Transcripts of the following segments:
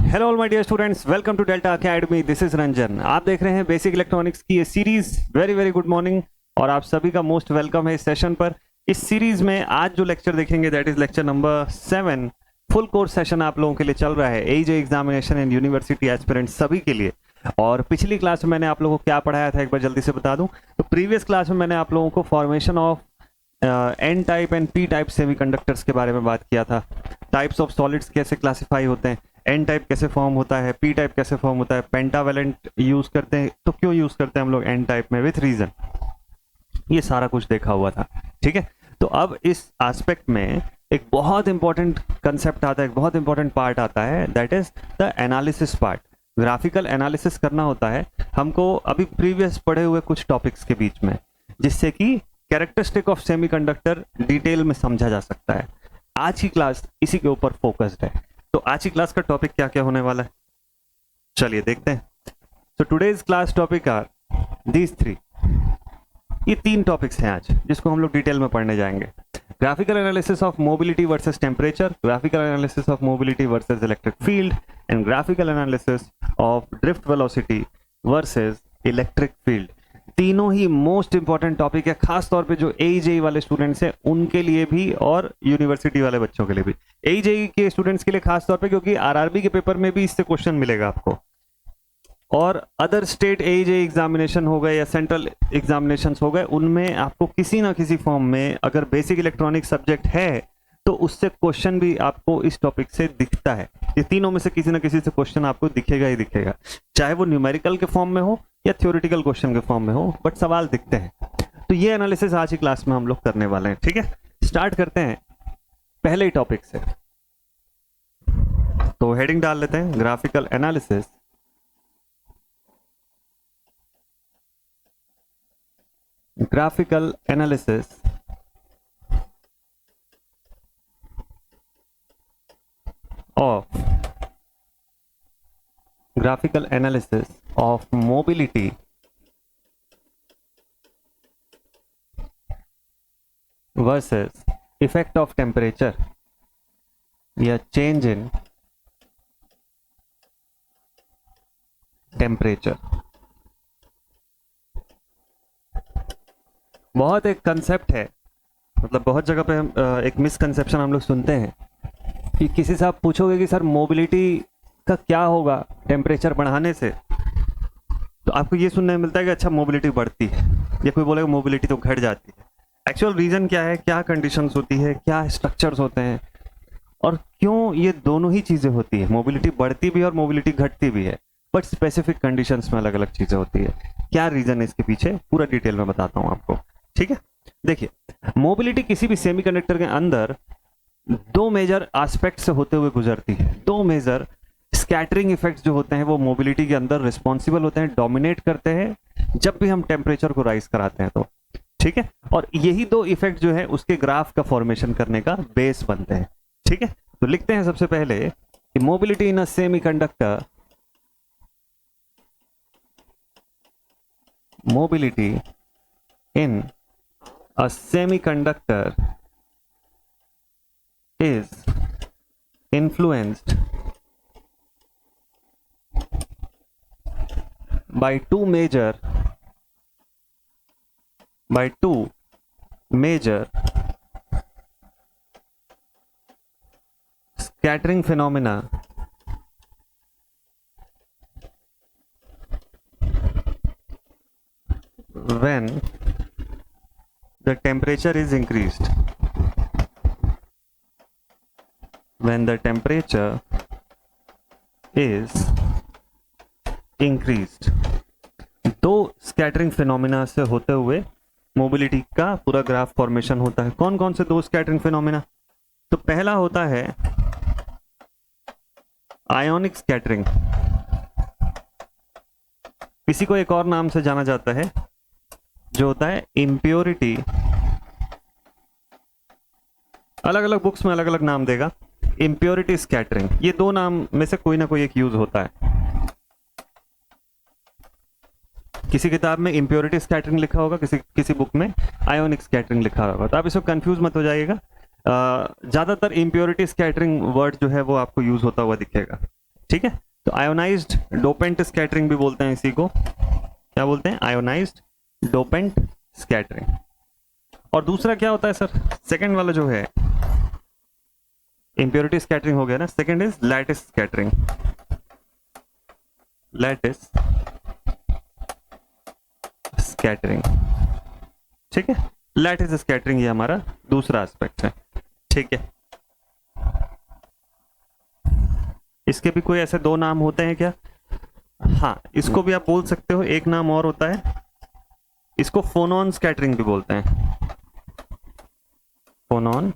Hello all my dear students, welcome to Delta academy. This is Ranjan. आप देख रहे हैं बेसिक इलेक्ट्रॉनिक्स की ये series. Very very good morning और आप सभी का मोस्ट वेलकम है इस सेशन पर। इस सीरीज में आज जो लेक्चर देखेंगे that is lecture number 7। Full course session आप लोगों के लिए चल रहा है एजे एग्जामिनेशन एंड यूनिवर्सिटी एस्पिरेंट सभी के लिए। और पिछली क्लास में मैंने आप लोगों को क्या पढ़ाया था एक बार जल्दी से बता दूं। तो प्रीवियस क्लास में मैंने आप लोगों को formation of N type and P type semiconductors के बारे में बात किया था। टाइप्स ऑफ सॉलिड्स कैसे क्लासिफाई होते हैं, एन टाइप कैसे फॉर्म होता है, पी टाइप कैसे फॉर्म होता है, पेंटावेलेंट यूज करते हैं तो क्यों यूज करते हैं हम लोग एन टाइप में विथ रीजन, ये सारा कुछ देखा हुआ था। ठीक है, तो अब इस एस्पेक्ट में एक बहुत इंपॉर्टेंट कंसेप्ट आता है, एक बहुत इंपॉर्टेंट पार्ट आता है, that is the analysis part. Graphical analysis करना होता है हमको अभी प्रीवियस पढ़े हुए कुछ टॉपिक्स के बीच में, जिससे कि कैरेक्टरिस्टिक ऑफ सेमीकंडक्टर डिटेल में समझा जा सकता है। आज की क्लास इसी के ऊपर फोकस्ड है। तो आज की क्लास का टॉपिक क्या क्या होने वाला है, चलिए देखते हैं। So today's class topic are these three. ये तीन टॉपिक्स हैं आज जिसको हम लोग डिटेल में पढ़ने जाएंगे। Graphical analysis of mobility versus temperature, graphical analysis of mobility versus electric field and graphical analysis of drift velocity versus electric field. तीनों ही मोस्ट इंपॉर्टेंट टॉपिक है, खास तौर पे जो एजेई वाले स्टूडेंट्स हैं उनके लिए भी और यूनिवर्सिटी वाले बच्चों के लिए भी। एजेई के स्टूडेंट्स के लिए खास तौर पे क्योंकि आरआरबी के पेपर में भी इससे क्वेश्चन मिलेगा आपको, और अदर स्टेट एजेई एग्जामिनेशन हो गए या सेंट्रल एग्जामिनेशंस हो गए, उनमें आपको किसी ना किसी फॉर्म में अगर बेसिक इलेक्ट्रॉनिक सब्जेक्ट है तो उससे क्वेश्चन भी आपको इस टॉपिक से दिखता है। ये तीनों में से किसी ना किसी से क्वेश्चन आपको दिखेगा ही दिखेगा, चाहे वो न्यूमेरिकल के फॉर्म में हो या थ्योरेटिकल क्वेश्चन के फॉर्म में हो, बट सवाल दिखते हैं। तो ये एनालिसिस आज की क्लास में हम लोग करने वाले हैं। ठीक है, स्टार्ट करते हैं पहले ही टॉपिक से। तो हेडिंग डाल लेते हैं, graphical analysis graphical analysis of mobility versus effect of temperature या change in temperature। बहुत एक कंसेप्ट है, मतलब बहुत जगह पे एक मिसकंसेप्शन हम लोग सुनते हैं कि किसी से आप पूछोगे कि सर मोबिलिटी का क्या होगा टेम्परेचर बढ़ाने से, तो आपको ये सुनने मिलता है कि अच्छा मोबिलिटी बढ़ती है, या कोई बोलेगा मोबिलिटी तो घट जाती है। एक्चुअल रीजन क्या है, क्या कंडीशंस होती है, क्या स्ट्रक्चर्स होते हैं, और क्यों ये दोनों ही चीजें होती है। मोबिलिटी बढ़ती भी है और मोबिलिटी घटती भी है, बट स्पेसिफिक कंडीशंस में अलग अलग चीजें होती है। क्या रीजन है इसके पीछे पूरा डिटेल में बताता हूं आपको। ठीक है, देखिए मोबिलिटी किसी भी सेमीकंडक्टर के अंदर दो मेजर एस्पेक्ट से होते हुए गुजरती है। दो मेजर स्कैटरिंग इफेक्ट्स जो होते हैं वो मोबिलिटी के अंदर रिस्पॉन्सिबल होते हैं, डोमिनेट करते हैं जब भी हम टेम्परेचर को राइज कराते हैं तो। ठीक है, और यही दो इफेक्ट जो है उसके ग्राफ का फॉर्मेशन करने का बेस बनते हैं। ठीक है, तो लिखते हैं सबसे पहले कि mobility in a semiconductor, mobility in a semiconductor is influenced by two major scattering phenomena when the temperature is increased. When the temperature is increased, दो स्कैटरिंग फिनोमिना से होते हुए मोबिलिटी का पूरा ग्राफ फॉर्मेशन होता है। कौन कौन से दो स्कैटरिंग फिनोमिना? तो पहला होता है आयोनिक स्कैटरिंग, इसी को एक और नाम से जाना जाता है जो होता है इम्प्योरिटी। अलग अलग बुक्स में अलग अलग नाम देगा। इम्प्योरिटी स्कैटरिंग, ये दो नाम में से कोई ना कोई एक यूज होता है। किसी किताब में इम्प्योरिटी स्कैटरिंग लिखा होगा, किसी बुक में आयोनिक स्कैटरिंग लिखा होगा, तो आप इसको कंफ्यूज मत हो जाइएगा। ज्यादातर इम्प्योरिटी स्कैटरिंग वर्ड जो है वो आपको यूज होता हुआ दिखेगा। ठीक है, तो आयोनाइज्ड डोपेंट स्कैटरिंग भी बोलते हैं इसी को, क्या बोलते हैं, आयोनाइज्ड डोपेंट स्कैटरिंग। और दूसरा क्या होता है सर, सेकंड वाला जो है इम्प्योरिटी स्कैटरिंग हो गया ना, second is lattice scattering. Lattice scattering, ठीक है, लैटिस स्कैटरिंग ये हमारा दूसरा एस्पेक्ट है, ठीक है। इसके भी कोई ऐसे दो नाम होते हैं क्या, हाँ, इसको भी आप बोल सकते हो, एक नाम और होता है, इसको फोनॉन स्कैटरिंग भी बोलते हैं, फोनॉन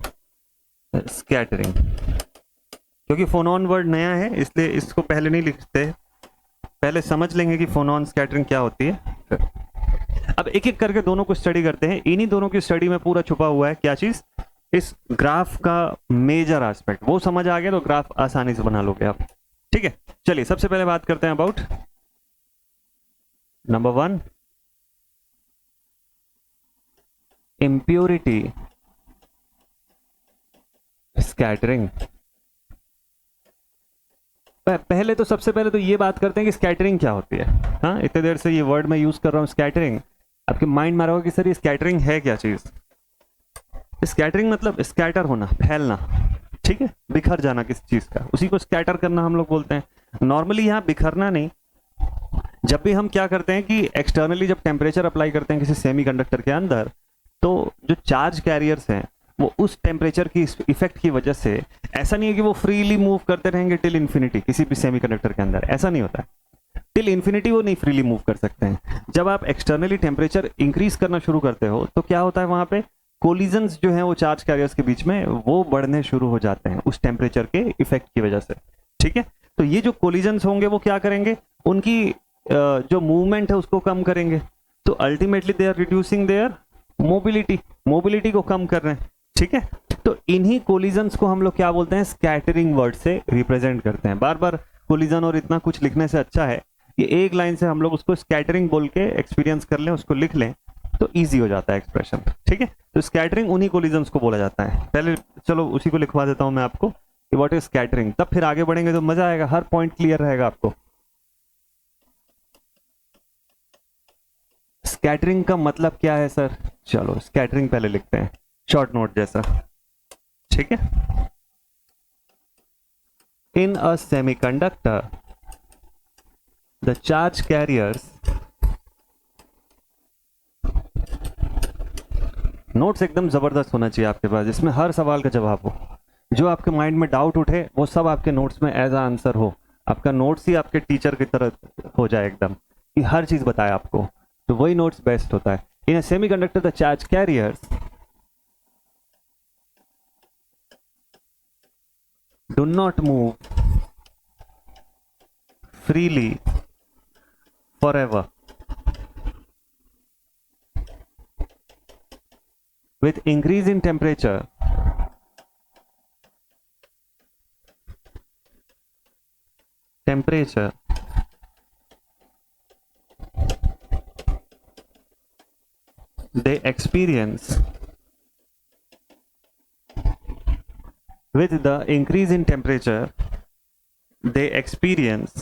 स्कैटरिंग। क्योंकि फोनॉन वर्ड नया है इसलिए इसको पहले नहीं लिखते, पहले समझ लेंगे कि फोनॉन स्कैटरिंग क्या होती है। अब एक एक करके दोनों को स्टडी करते हैं। इन्हीं दोनों की स्टडी में पूरा छुपा हुआ है क्या चीज, इस ग्राफ का मेजर एस्पेक्ट। वो समझ आ गया तो ग्राफ आसानी से बना लोगे आप, ठीक है। चलिए सबसे पहले बात करते हैं अबाउट नंबर 1, इम्प्योरिटी स्कैटरिंग। पहले तो सबसे पहले तो ये बात करते हैं कि स्कैटरिंग क्या होती है। हाँ, इतने देर से ये वर्ड मैं यूज कर रहा हूँ स्कैटरिंग, आपके माइंड में आ रहा होगा कि सर ये स्कैटरिंग है क्या चीज। स्कैटरिंग मतलब स्कैटर होना, फैलना, ठीक है, बिखर जाना किसी चीज का, उसी को स्कैटर करना हम लोग बोलते हैं। नॉर्मली यहाँ बिखरना नहीं, जब भी हम क्या करते हैं कि एक्सटर्नली जब टेम्परेचर अप्लाई करते हैं किसी सेमीकंडक्टर के अंदर, तो जो चार्ज कैरियर्स हैं वो उस टेम्परेचर की इफेक्ट की वजह से, ऐसा नहीं है कि वो फ्रीली मूव करते रहेंगे टिल इन्फिनिटी किसी भी सेमीकंडक्टर के अंदर, ऐसा नहीं होता है। टिल इन्फिनिटी वो नहीं फ्रीली मूव कर सकते हैं। जब आप एक्सटर्नली टेम्परेचर इंक्रीज करना शुरू करते हो तो क्या होता है, वहां पे कोलिजन्स जो है वो चार्ज कैरियर्स के बीच में वो बढ़ने शुरू हो जाते हैं उस टेम्परेचर के इफेक्ट की वजह से, ठीक है। तो ये जो कोलिजन्स होंगे वो क्या करेंगे, उनकी जो मूवमेंट है उसको कम करेंगे, तो ultimately they are reducing their mobility को कम कर रहे हैं, ठीक है। तो इन्हीं कोलिजन्स को हम लोग क्या बोलते हैं, स्कैटरिंग वर्ड से रिप्रेजेंट करते हैं। बार बार कोलिजन और इतना कुछ लिखने से अच्छा है कि एक लाइन से हम लोग उसको स्कैटरिंग बोल के एक्सपीरियंस कर लें, उसको लिख लें तो इजी हो जाता है एक्सप्रेशन, ठीक है। तो स्कैटरिंग उन्हीं कोलिजन्स को बोला जाता है। पहले चलो उसी को लिखवा देता हूं मैं आपको कि व्हाट इज स्कैटरिंग, तब फिर आगे बढ़ेंगे तो मजा आएगा, हर पॉइंट क्लियर रहेगा आपको। स्कैटरिंग का मतलब क्या है सर, चलो स्कैटरिंग पहले लिखते हैं शॉर्ट नोट जैसा, ठीक है। In a semiconductor the charge carriers, notes एकदम जबरदस्त होना चाहिए आपके पास, जिसमें हर सवाल का जवाब हो, जो आपके माइंड में डाउट उठे वो सब आपके नोट्स में एज अ आंसर हो। आपका नोट्स ही आपके टीचर की तरह हो जाए एकदम, कि हर चीज बताए आपको, तो वही नोट्स बेस्ट होता है। In a semiconductor the charge carriers do not move freely forever with increase in temperature they experience, with the increase in temperature they experience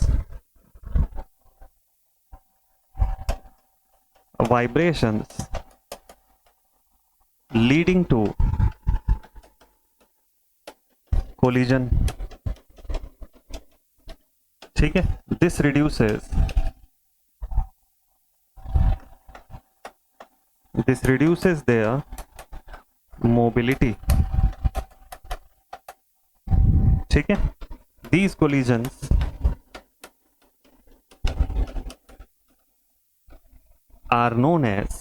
vibrations leading to collision, ठीक है। this reduces their mobility, ठीक है। These collisions are known as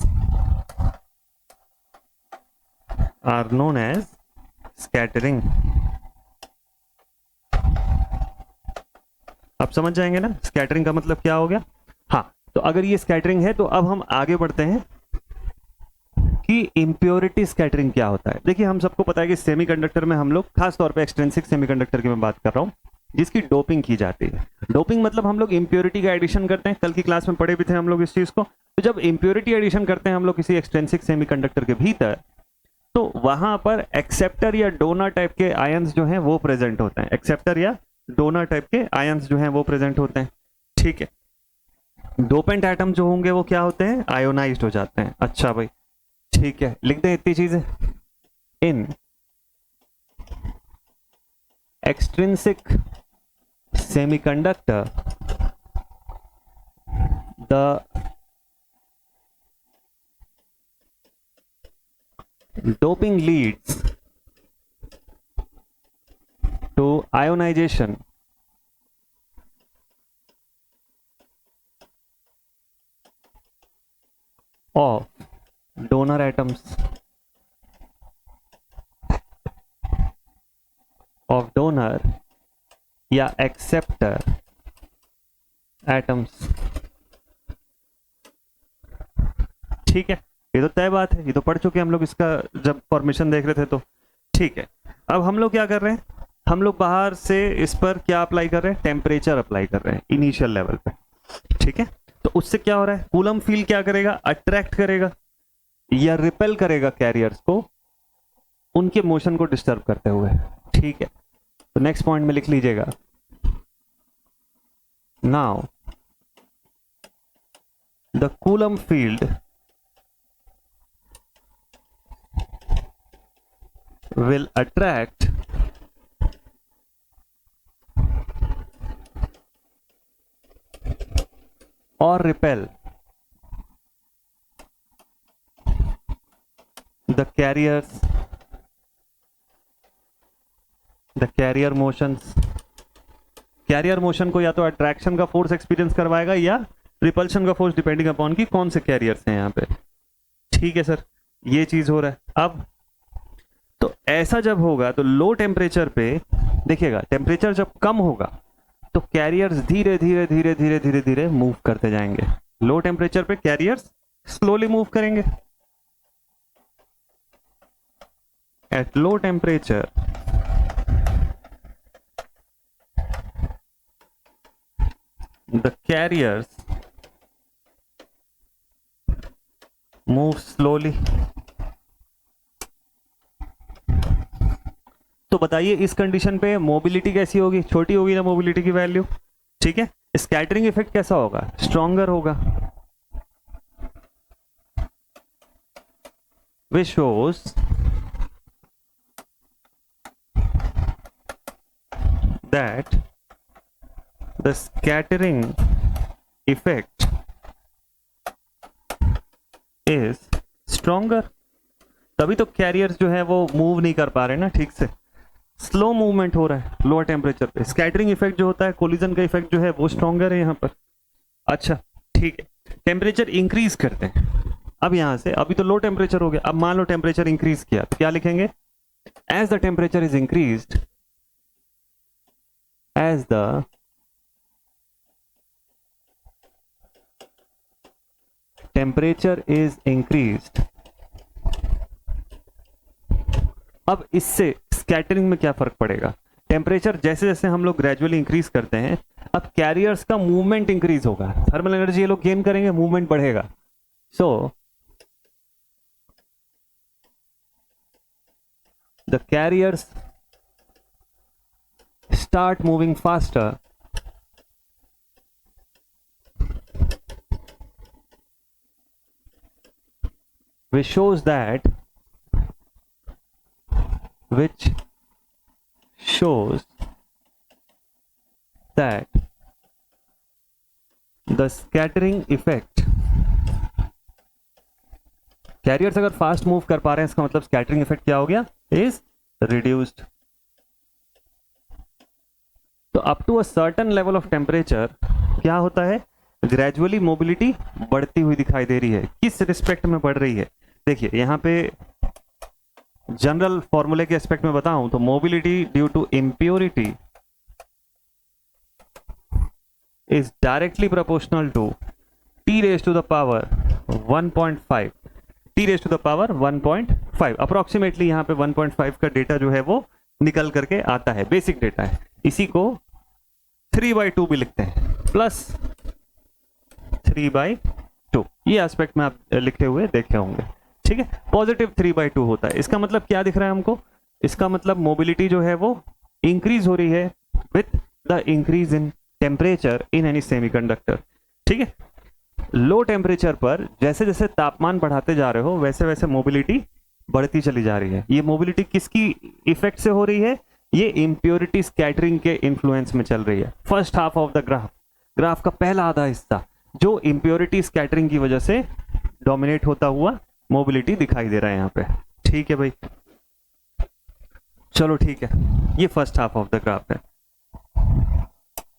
scattering। आप समझ जाएंगे ना scattering का मतलब क्या हो गया। हाँ, तो अगर ये स्कैटरिंग है तो अब हम आगे बढ़ते हैं कि इम्प्योरिटी स्कैटरिंग क्या होता है। देखिए हम सबको पता है कि सेमीकंडक्टर में हम लोग, खास तौर पे एक्सट्रिंसिक सेमीकंडक्टर की मैं बात कर रहा हूँ, जिसकी डोपिंग की जाती है। डोपिंग मतलब हम लोग इम्प्योरिटी का एडिशन करते हैं, कल की क्लास में पढ़े भी थे हम लोग इस चीज को। तो जब इम्प्योरिटी एडिशन करते हैं हम लोग किसी एक्सट्रिंसिक सेमीकंडक्टर के भीतर, तो वहां पर एक्सेप्टर या डोनर टाइप के आयंस जो हैं वो प्रेजेंट होते हैं। एक्सेप्टर या डोनर टाइप के आयंस जो हैं वो प्रेजेंट होते हैं, ठीक है। डोपेंट एटम जो होंगे वो क्या होते हैं, आयोनाइज्ड हो जाते हैं। अच्छा भाई, ठीक है, लिख दें इतनी चीजें। In extrinsic semiconductor the doping leads to ionization of donor atoms of donor या acceptor atoms, ठीक है। ये तो तय बात है, ये तो पढ़ चुके हम लोग इसका जब फॉर्मेशन देख रहे थे तो, ठीक है। अब हम लोग क्या कर रहे हैं, हम लोग बाहर से इस पर क्या अप्लाई कर रहे हैं, टेम्परेचर अप्लाई कर रहे हैं इनिशियल लेवल पे, ठीक है। तो उससे क्या हो रहा है, कूलम फील्ड क्या करेगा, अट्रैक्ट करेगा या रिपेल करेगा कैरियर्स को, उनके मोशन को डिस्टर्ब करते हुए, ठीक है। तो नेक्स्ट पॉइंट में लिख लीजिएगा, now the Coulomb field will attract or repel the carrier motions। Carrier motion को या तो अट्रैक्शन का फोर्स एक्सपीरियंस करवाएगा या रिपल्शन का फोर्स, डिपेंडिंग अपॉन की कौन से कैरियर्स हैं यहाँ पे, ठीक है सर। ये चीज हो रहा है। अब तो ऐसा जब होगा तो लो टेम्परेचर पे देखिएगा, टेम्परेचर जब कम होगा तो कैरियर्स धीरे धीरे धीरे धीरे धीरे धीरे मूव करते जाएंगे। लो टेम्परेचर पे कैरियर्स स्लोली मूव करेंगे। At low temperature the carriers move slowly. तो बताइए इस कंडीशन पे मोबिलिटी कैसी होगी, छोटी होगी ना मोबिलिटी की वैल्यू, ठीक है। स्कैटरिंग इफेक्ट कैसा होगा, स्ट्रॉन्गर होगा, which shows that the scattering effect is stronger। तभी तो कैरियर्स जो है वो मूव नहीं कर पा रहे ना ठीक से, स्लो मूवमेंट हो रहा है लोअर टेम्परेचर पे। स्कैटरिंग इफेक्ट जो होता है, कोलिजन का इफेक्ट जो है वो स्ट्रॉन्गर है यहाँ पर। अच्छा ठीक है, टेम्परेचर इंक्रीज करते हैं। अब यहां से, अभी तो लो टेम्परेचर हो गया, अब मान लो टेम्परेचर इंक्रीज किया तो क्या लिखेंगे, as the temperature is increased, as the temperature is increased. अब इससे स्कैटरिंग में क्या फर्क पड़ेगा, टेम्परेचर जैसे जैसे हम लोग ग्रेजुअली इंक्रीज करते हैं, अब कैरियर्स का मूवमेंट इंक्रीज होगा, थर्मल एनर्जी ये लोग गेन करेंगे, मूवमेंट बढ़ेगा। So the carriers start moving faster which shows that the scattering effect, carriers अगर फास्ट मूव कर पा रहे हैं इसका मतलब स्कैटरिंग इफेक्ट क्या हो गया, इज रिड्यूस्ड। तो up to a certain level of temperature क्या होता है, ग्रेजुअली मोबिलिटी बढ़ती हुई दिखाई दे रही है। किस रिस्पेक्ट में बढ़ रही है, देखिए यहां पे जनरल फॉर्मूले के एस्पेक्ट में बताऊं तो mobility due to impurity is directly proportional to t raised to the power 1.5, t raised to the power 1.5 approximately. यहाँ पे 1.5 का डेटा जो है वो निकल करके आता है, बेसिक डेटा है। इसी को 3/2 भी लिखते हैं, प्लस 3/2, ये एस्पेक्ट में आप लिखे हुए देखे होंगे, ठीक है। पॉजिटिव 3/2 होता है, इसका मतलब क्या दिख रहा है हमको, इसका मतलब मोबिलिटी जो है वो इंक्रीज हो रही है with the increase in temperature in any semiconductor. ठीक है, लो टेम्परेचर पर जैसे जैसे तापमान बढ़ाते जा रहे हो वैसे वैसे मोबिलिटी बढ़ती चली जा रही है। ये मोबिलिटी किसकी इफेक्ट से हो रही है? ये इम्प्योरिटी स्कैटरिंग के इन्फ्लुएंस में चल रही है। First half of the graph का पहला आधा हिस्सा जो इम्प्योरिटी स्कैटरिंग की वजह से डोमिनेट होता हुआ मोबिलिटी दिखाई दे रहा है यहाँ पे। ठीक है भाई, चलो ठीक है, ये first half of the graph है।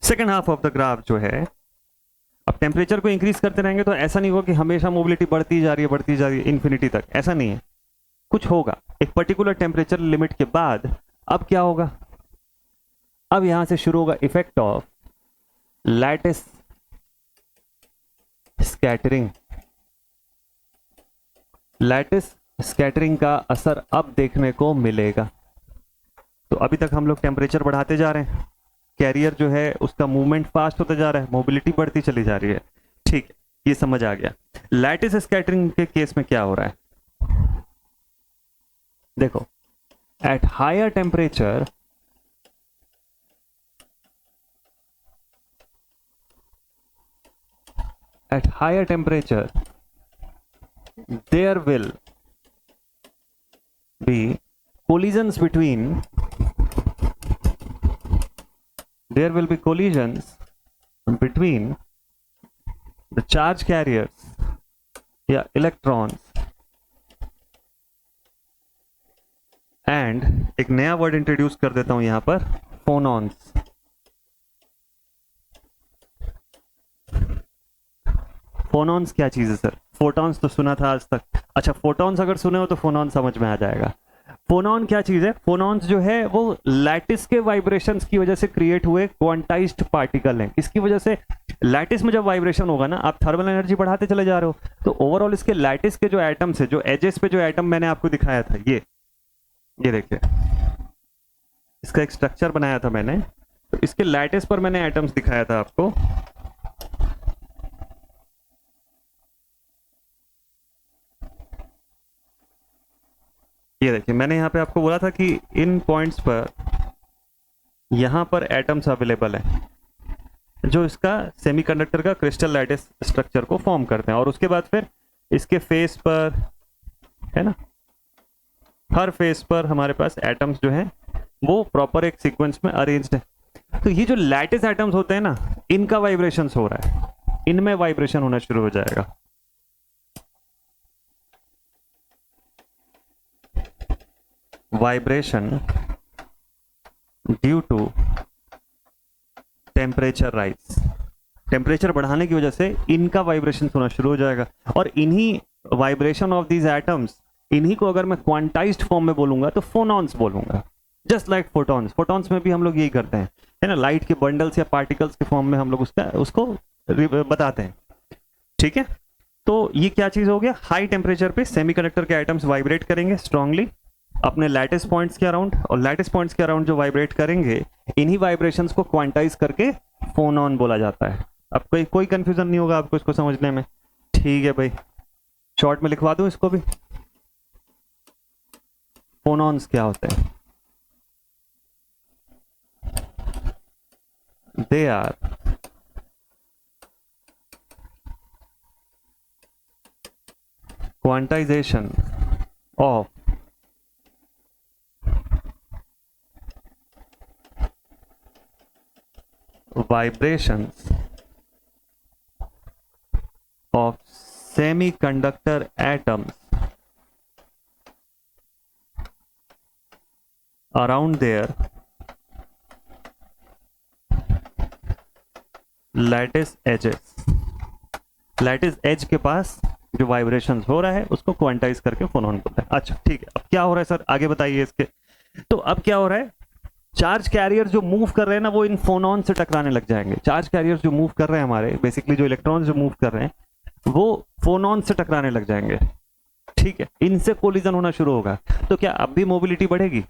Second half of the graph जो है, अब टेम्परेचर को इंक्रीज करते रहेंगे तो ऐसा नहीं होगा कि हमेशा मोबिलिटी बढ़ती जा रही है इन्फिनिटी तक, ऐसा नहीं है। कुछ होगा एक पर्टिकुलर टेम्परेचर लिमिट के बाद। अब क्या होगा? अब यहां से शुरू होगा effect of lattice scattering. Lattice scattering का असर अब देखने को मिलेगा। तो अभी तक हम लोग टेम्परेचर बढ़ाते जा रहे हैं, कैरियर जो है उसका मूवमेंट फास्ट होता जा रहा है, मोबिलिटी बढ़ती चली जा रही है। ठीक है, ये समझ आ गया। लैटिस स्कैटरिंग के केस में क्या हो रहा है? देखो, at higher temperature there will be collisions between the charge carriers या electrons and एक नया वर्ड इंट्रोड्यूस कर देता हूं यहां पर, फोनॉन्स। फोनॉन्स क्या चीज है सर? फोटॉन्स तो सुना था आज तक। अच्छा, फोटॉन्स अगर सुने हो तो फोनॉन समझ में आ जाएगा। फोनॉन क्या चीज है? फोनॉन्स जो है वो लैटिस के वाइब्रेशंस की वजह से क्रिएट हुए क्वांटाइज्ड पार्टिकल हैं। इसकी वजह से लैटिस में जब वाइब्रेशन होगा ना, आप थर्मल एनर्जी बढ़ाते चले जा रहे हो, तो ओवरऑल इसके लैटिस के जो एटम्स है, जो एजेस पे जो एटम मैंने आपको दिखाया था, ये देखिए, इसका एक स्ट्रक्चर बनाया था मैंने, तो इसके लैटिस पर मैंने एटम्स दिखाया था आपको। ये देखिए, मैंने यहाँ पे आपको बोला था कि इन पॉइंट्स पर यहाँ पर एटम्स अवेलेबल हैं जो इसका सेमीकंडक्टर का क्रिस्टल लैटिस स्ट्रक्चर को फॉर्म करते हैं। और उसके बाद फिर इसके फेस पर, है ना, हर फेस पर हमारे पास एटम्स जो हैं वो प्रॉपर एक सीक्वेंस में अरेंज्ड है। तो ये जो लैटिस एटम्स होते हैं ना, इनका वाइब्रेशंस हो रहा है, इनमें वाइब्रेशन होना शुरू हो जाएगा। Vibration due to temperature rise. Temperature बढ़ाने की वजह से इनका वाइब्रेशन होना शुरू हो जाएगा। और इन्हीं वाइब्रेशन ऑफ दीज एटम्स, इन्हीं को अगर मैं क्वांटाइज्ड फॉर्म में बोलूंगा तो फोनॉन्स बोलूंगा। Just like photons. फोटॉन्स में भी हम लोग यही करते हैं, है ना, लाइट के बंडल्स या पार्टिकल्स के फॉर्म में हम लोग उसको बताते हैं। ठीक है, तो ये क्या चीज हो गया? हाई टेम्परेचर पे सेमीकंडक्टर के आइटम्स वाइब्रेट करेंगे स्ट्रांगली अपने लैटिस पॉइंट्स के अराउंड, और लैटिस पॉइंट्स के अराउंड जो वाइब्रेट करेंगे, इन्हीं वाइब्रेशंस को क्वांटाइज करके फोनॉन बोला जाता है। अब कोई कंफ्यूजन नहीं होगा आपको इसको समझने में। ठीक है भाई, शॉर्ट में लिखवा दूं इसको भी। फोनॉन्स क्या होते हैं? They are quantization of vibrations of semiconductor atoms around their lattice edges। Lattice edge के पास जो वाइब्रेशंस हो रहा है उसको क्वांटाइज करके फोनॉन बोलते हैं। अच्छा ठीक है, अब क्या हो रहा है सर, आगे बताइए इसके। तो अब क्या हो रहा है? चार्ज कैरियर जो मूव कर रहे हैं ना, वो इन फोनॉन से टकराने लग जाएंगे। चार्ज कैरियर जो मूव कर रहे हैं हमारे, बेसिकली जो इलेक्ट्रॉन्स जो मूव कर रहे हैं, वो फोनॉन से टकराने लग जाएंगे। ठीक है, इनसे कोलिजन होना शुरू होगा। तो क्या अब भी मोबिलिटी बढ़ेगी?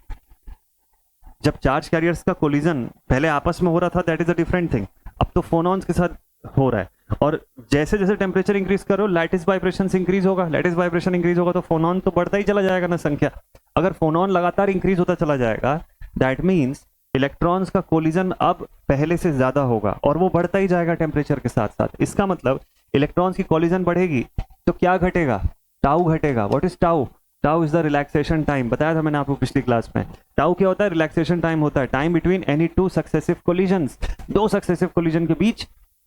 जब चार्ज कैरियर्स का कोलिजन पहले आपस में हो रहा था, that is a different thing. अब तो फोनॉन्स के साथ हो रहा है। और जैसे जैसे टेम्परेचर इंक्रीज करो, लैटिस वाइब्रेशन इंक्रीज होगा। लैटिस वाइब्रेशन इंक्रीज होगा तो फोनॉन तो बढ़ता ही चला जाएगा ना संख्या। अगर फोनॉन लगातार इंक्रीज होता चला जाएगा, दैट मीन्स इलेक्ट्रॉन्स का कोलिजन अब पहले से ज्यादा होगा और वो बढ़ता ही जाएगा टेम्परेचर के साथ साथ। इसका मतलब इलेक्ट्रॉन्स की कोलिजन बढ़ेगी तो क्या घटेगा, टाउ घटेगा। What is tau? Tau is the relaxation time, बताया था मैंने आपको पिछली क्लास में। टाउ क्या होता है? रिलैक्सेशन टाइम होता है, time between any two successive collisions, दो सक्सेसिव कोलिजन के बीच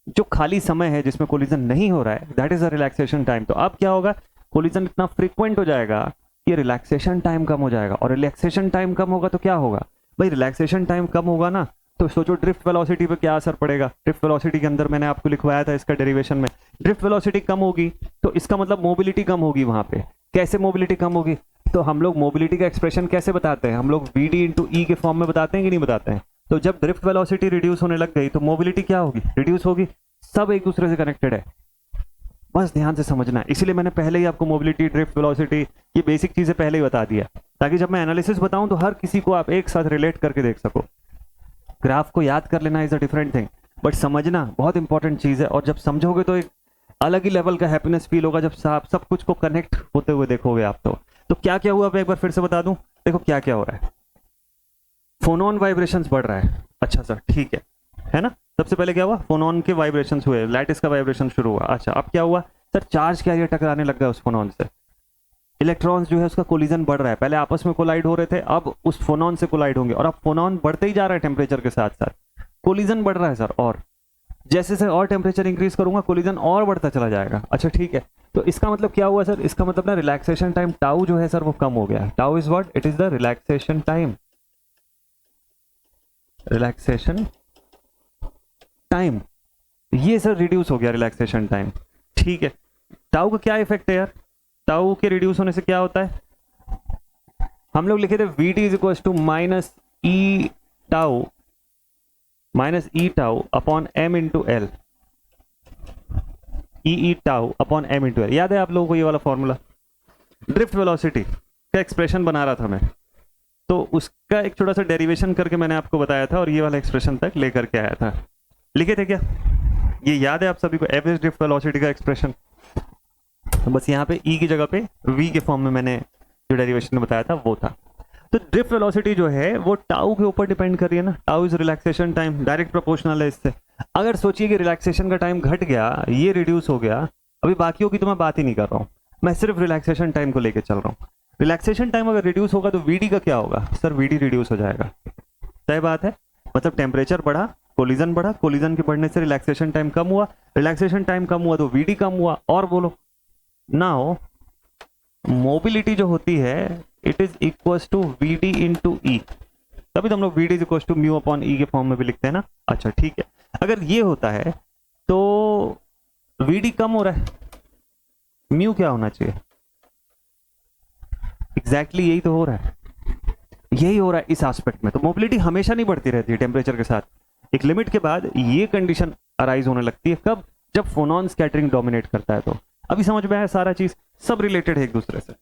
जो खाली समय है जिसमें कोलिजन नहीं हो रहा है, that is a relaxation time. तो अब क्या होगा, कोलिजन इतना फ्रीक्वेंट हो जाएगा कि रिलैक्सेशन टाइम कम हो जाएगा, और रिलैक्सेशन टाइम कम होगा तो क्या होगा भाई, रिलैक्सेशन टाइम कम होगा ना, तो सोचो ड्रिफ्ट वेलोसिटी पे क्या असर पड़ेगा। ड्रिफ्ट वेलोसिटी के अंदर मैंने आपको लिखवाया था इसका डेरिवेशन में, ड्रिफ्ट वेलोसिटी कम होगी तो इसका मतलब मोबिलिटी कम होगी वहां पे। कैसे मोबिलिटी कम होगी? तो हम लोग मोबिलिटी का एक्सप्रेशन कैसे बताते हैं, हम लोग वी डी इंटू ई के फॉर्म में बताते हैं कि नहीं बताते हैं? तो जब ड्रिफ्ट वेलोसिटी रिड्यूस होने लग गई तो मोबिलिटी क्या होगी, रिड्यूस होगी। सब एक दूसरे से कनेक्टेड है, बस ध्यान से समझना है। इसीलिए मैंने पहले ही आपको मोबिलिटी, ड्रिफ्ट वेलोसिटी, ये बेसिक चीजें पहले ही बता दिया, ताकि जब मैं एनालिसिस बताऊं तो हर किसी को आप एक साथ रिलेट करके देख सको। ग्राफ को याद कर लेना is a different thing, but समझना बहुत इंपॉर्टेंट चीज है, और जब समझोगे तो एक अलग ही लेवल का हैप्पीनेस फील होगा जब आप सब कुछ को कनेक्ट होते हुए देखोगे आप। तो क्या क्या हुआ, मैं एक बार फिर से बता दूं। देखो क्या क्या हो रहा है, फोनोन वाइब्रेशंस बढ़ रहा है। अच्छा सर ठीक है ना। सबसे पहले क्या हुआ, फोनोन के वाइब्रेशंस हुए, लैटिस का वाइब्रेशन शुरू हुआ। अच्छा अब क्या हुआ सर, चार्ज कैरियर टकराने लग गया उस फोनोन से, इलेक्ट्रॉन्स जो है उसका कोलिजन बढ़ रहा है। पहले आपस में कोलाइड हो रहे थे, अब उस फोनोन से कोलाइड होंगे, और अब फोनोन बढ़ते ही जा रहा है टेम्परेचर के साथ साथ, कोलिजन बढ़ रहा है सर। और जैसे से और टेम्परेचर इंक्रीज करूंगा कोलिजन और बढ़ता चला जाएगा। अच्छा ठीक है, तो इसका मतलब क्या हुआ सर, इसका मतलब ना रिलैक्सेशन टाइम टाउ जो है सर वो कम हो गया। Tau is what, it is the relaxation time, relaxation time, ये सर रिड्यूस हो गया रिलैक्सेशन टाइम। ठीक है, टाउ का क्या इफेक्ट है यार, टाउ के रिड्यूस होने से क्या होता है, हम लोग लिखे थे V T is equal to minus E tau, minus E tau upon M into L, E tau upon M into L. याद है आप लोगों को ये वाला फॉर्मूला, ड्रिफ्ट वेलोसिटी का एक्सप्रेशन बना रहा था मैं, तो उसका एक छोटा सा डेरिवेशन करके मैंने आपको बताया था और ये वाला एक्सप्रेशन तक लेकर के आया था। लिखे थे क्या, ये याद है आप सभी को, एवरेज ड्रिफ्ट वेलोसिटी का एक्सप्रेशन। तो बस यहाँ पे ई की जगह पे वी के फॉर्म में मैंने जो डेरिवेशन बताया था वो था। तो ड्रिफ्ट वेलोसिटी जो है वो टाउ के ऊपर डिपेंड कर रही है ना, tau is relaxation time, direct proportional है इससे। अगर सोचिए कि रिलैक्सेशन का टाइम घट गया, ये रिड्यूस हो गया, अभी बाकियों की तो मैं बात ही नहीं कर रहा हूँ, मैं सिर्फ रिलैक्सेशन टाइम को लेकर चल रहा हूँ। रिलैक्सेशन टाइम अगर रिड्यूस होगा तो वीडी का क्या होगा सर, वीडी रिड्यूस हो जाएगा। तय बात है, मतलब टेम्परेचर बढ़ा, कोलिजन बढ़ा, कोलिजन के बढ़ने से रिलैक्सेशन टाइम कम हुआ, रिलैक्सेशन टाइम कम हुआ तो वीडी कम हुआ। और बोलो नाउ मोबिलिटी जो होती है it is equal to V D into E, तभी तो हम लोग V D is equal to mu upon E के फॉर्म में भी लिखते हैं ना। अच्छा ठीक है, अगर ये होता है तो वी डी कम हो रहा है, म्यू क्या होना चाहिए, एग्जैक्टली यही तो हो रहा है, यही हो रहा है इस एस्पेक्ट में। तो मोबिलिटी हमेशा नहीं बढ़ती रहती है टेम्परेचर के साथ, एक लिमिट के बाद ये कंडीशन अराइज होने लगती है, कब, जब फोनॉन स्कैटरिंग डोमिनेट करता है। तो अभी समझ में आया, सारा चीज सब रिलेटेड है एक दूसरे से,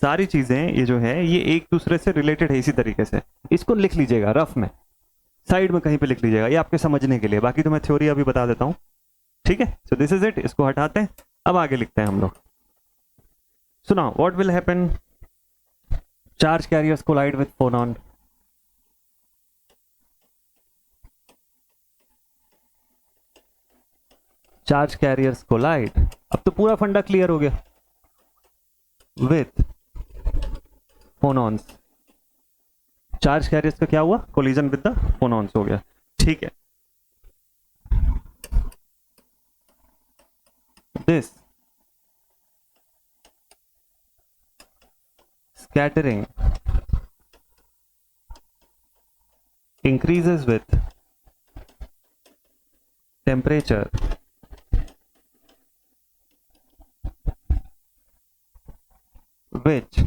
सारी चीजें ये जो है ये एक दूसरे से रिलेटेड है। इसी तरीके से इसको लिख लीजिएगा रफ में, साइड में कहीं पे लिख लीजिएगा, ये आपके समझने के लिए, बाकी तो मैं थ्योरी अभी बता देता हूँ। ठीक है, सो दिस इज इट, इसको हटाते हैं, अब आगे लिखते हैं हम लोग। सुना, what will happen, charge carriers collide with phonon, charge carriers collide, अब तो पूरा फंडा क्लियर हो गया, विथ फोनॉन्स, चार्ज कैरियर्स का क्या हुआ, कोलिजन विद द फोनॉन्स हो गया। ठीक है, this scattering increases with temperature which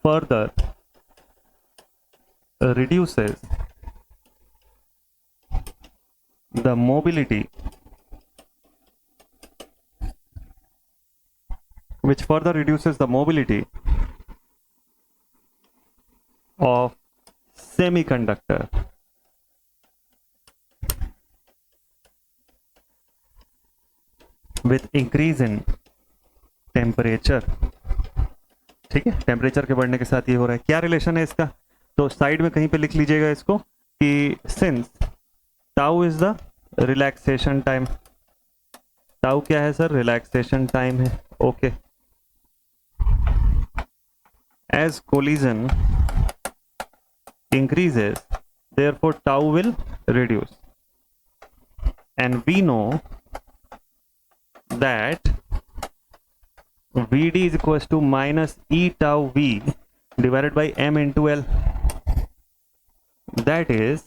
further reduces the mobility, which further reduces the mobility of semiconductor with increase in temperature। ठीक है, टेम्परेचर के बढ़ने के साथ ये हो रहा है, क्या रिलेशन है इसका, तो साइड में कहीं पे लिख लीजिएगा इसको कि since tau is the relaxation time, tau क्या है सर, रिलैक्सेशन टाइम है, okay. As collision increases, therefore tau will reduce, and we know that Vd is equals to minus e tau v divided by m into L, that is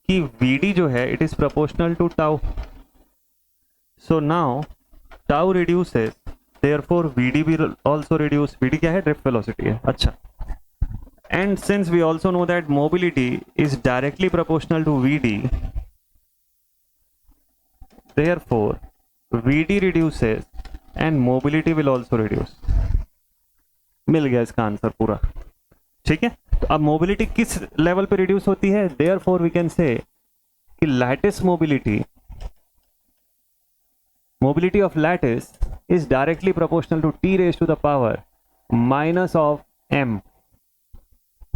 कि Vd जो है it is proportional to tau, so now tau reduces, therefore Vd will also reduce, Vd क्या है, drift velocity है, अच्छा। And since we also know that mobility is directly proportional to Vd, therefore Vd reduces and mobility will also reduce। मिल गया इसका answer पूरा, ठीक है। तो अब मोबिलिटी किस लेवल पे रिड्यूस होती है, therefore we can say कि lattice mobility of lattice is directly proportional to t raised to the power minus of m,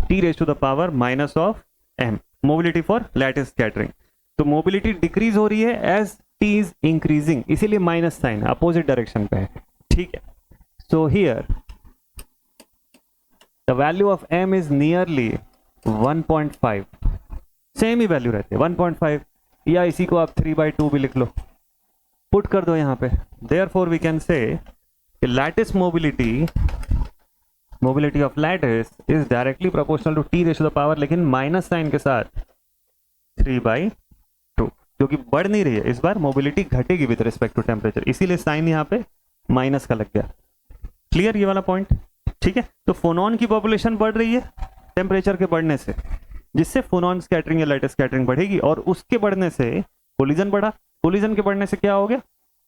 t raised to the power minus of m, mobility for lattice scattering। तो mobility decrease हो रही है as t is increasing, इसीलिए minus sign opposite direction पे है, ठीक है। So here the value of m is nearly 1.5, same he value रहती है 1.5, या इसी को आप 3/2 भी लिख लो, पुट कर दो यहाँ पे। Therefore we can say lattice mobility of lattice is directly proportional to T raise to the power, लेकिन माइनस साइन के साथ 3/2, क्योंकि बढ़ नहीं रही है इस बार, मोबिलिटी घटेगी विद रिस्पेक्ट टू टेम्परेचर, इसीलिए साइन यहाँ पे माइनस का लग गया। क्लियर ये वाला पॉइंट, ठीक है। तो फोनॉन की पॉपुलेशन बढ़ रही है टेम्परेचर के बढ़ने से, जिससे फोनॉन स्कैटरिंग या लैटिस स्कैटरिंग बढ़ेगी, और उसके बढ़ने से कोलिजन बढ़ा, कोलिजन के बढ़ने से क्या हो गया,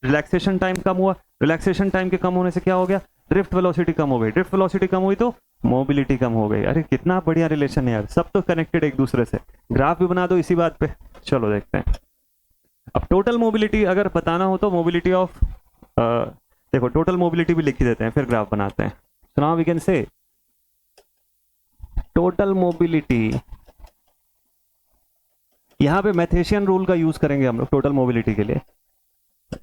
रिलैक्सेशन टाइम कम हुआ, रिलैक्सेशन टाइम के कम होने से क्या हो गया, ड्रिफ्ट वेलोसिटी कम हो गई, ड्रिफ्ट वेलोसिटी कम हुई तो मोबिलिटी कम हो गई। अरे कितना बढ़िया रिलेशन है यार, सब तो कनेक्टेड एक दूसरे से। ग्राफ भी बना दो इसी बात पे, चलो देखते हैं। अब टोटल मोबिलिटी अगर बताना हो तो मोबिलिटी ऑफ देखो टोटल मोबिलिटी भी लिख ही देते हैं, फिर ग्राफ बनाते हैं। So now we can say total mobility, यहां पे मैथेशियन रूल का यूज करेंगे हम लोग टोटल मोबिलिटी के लिए।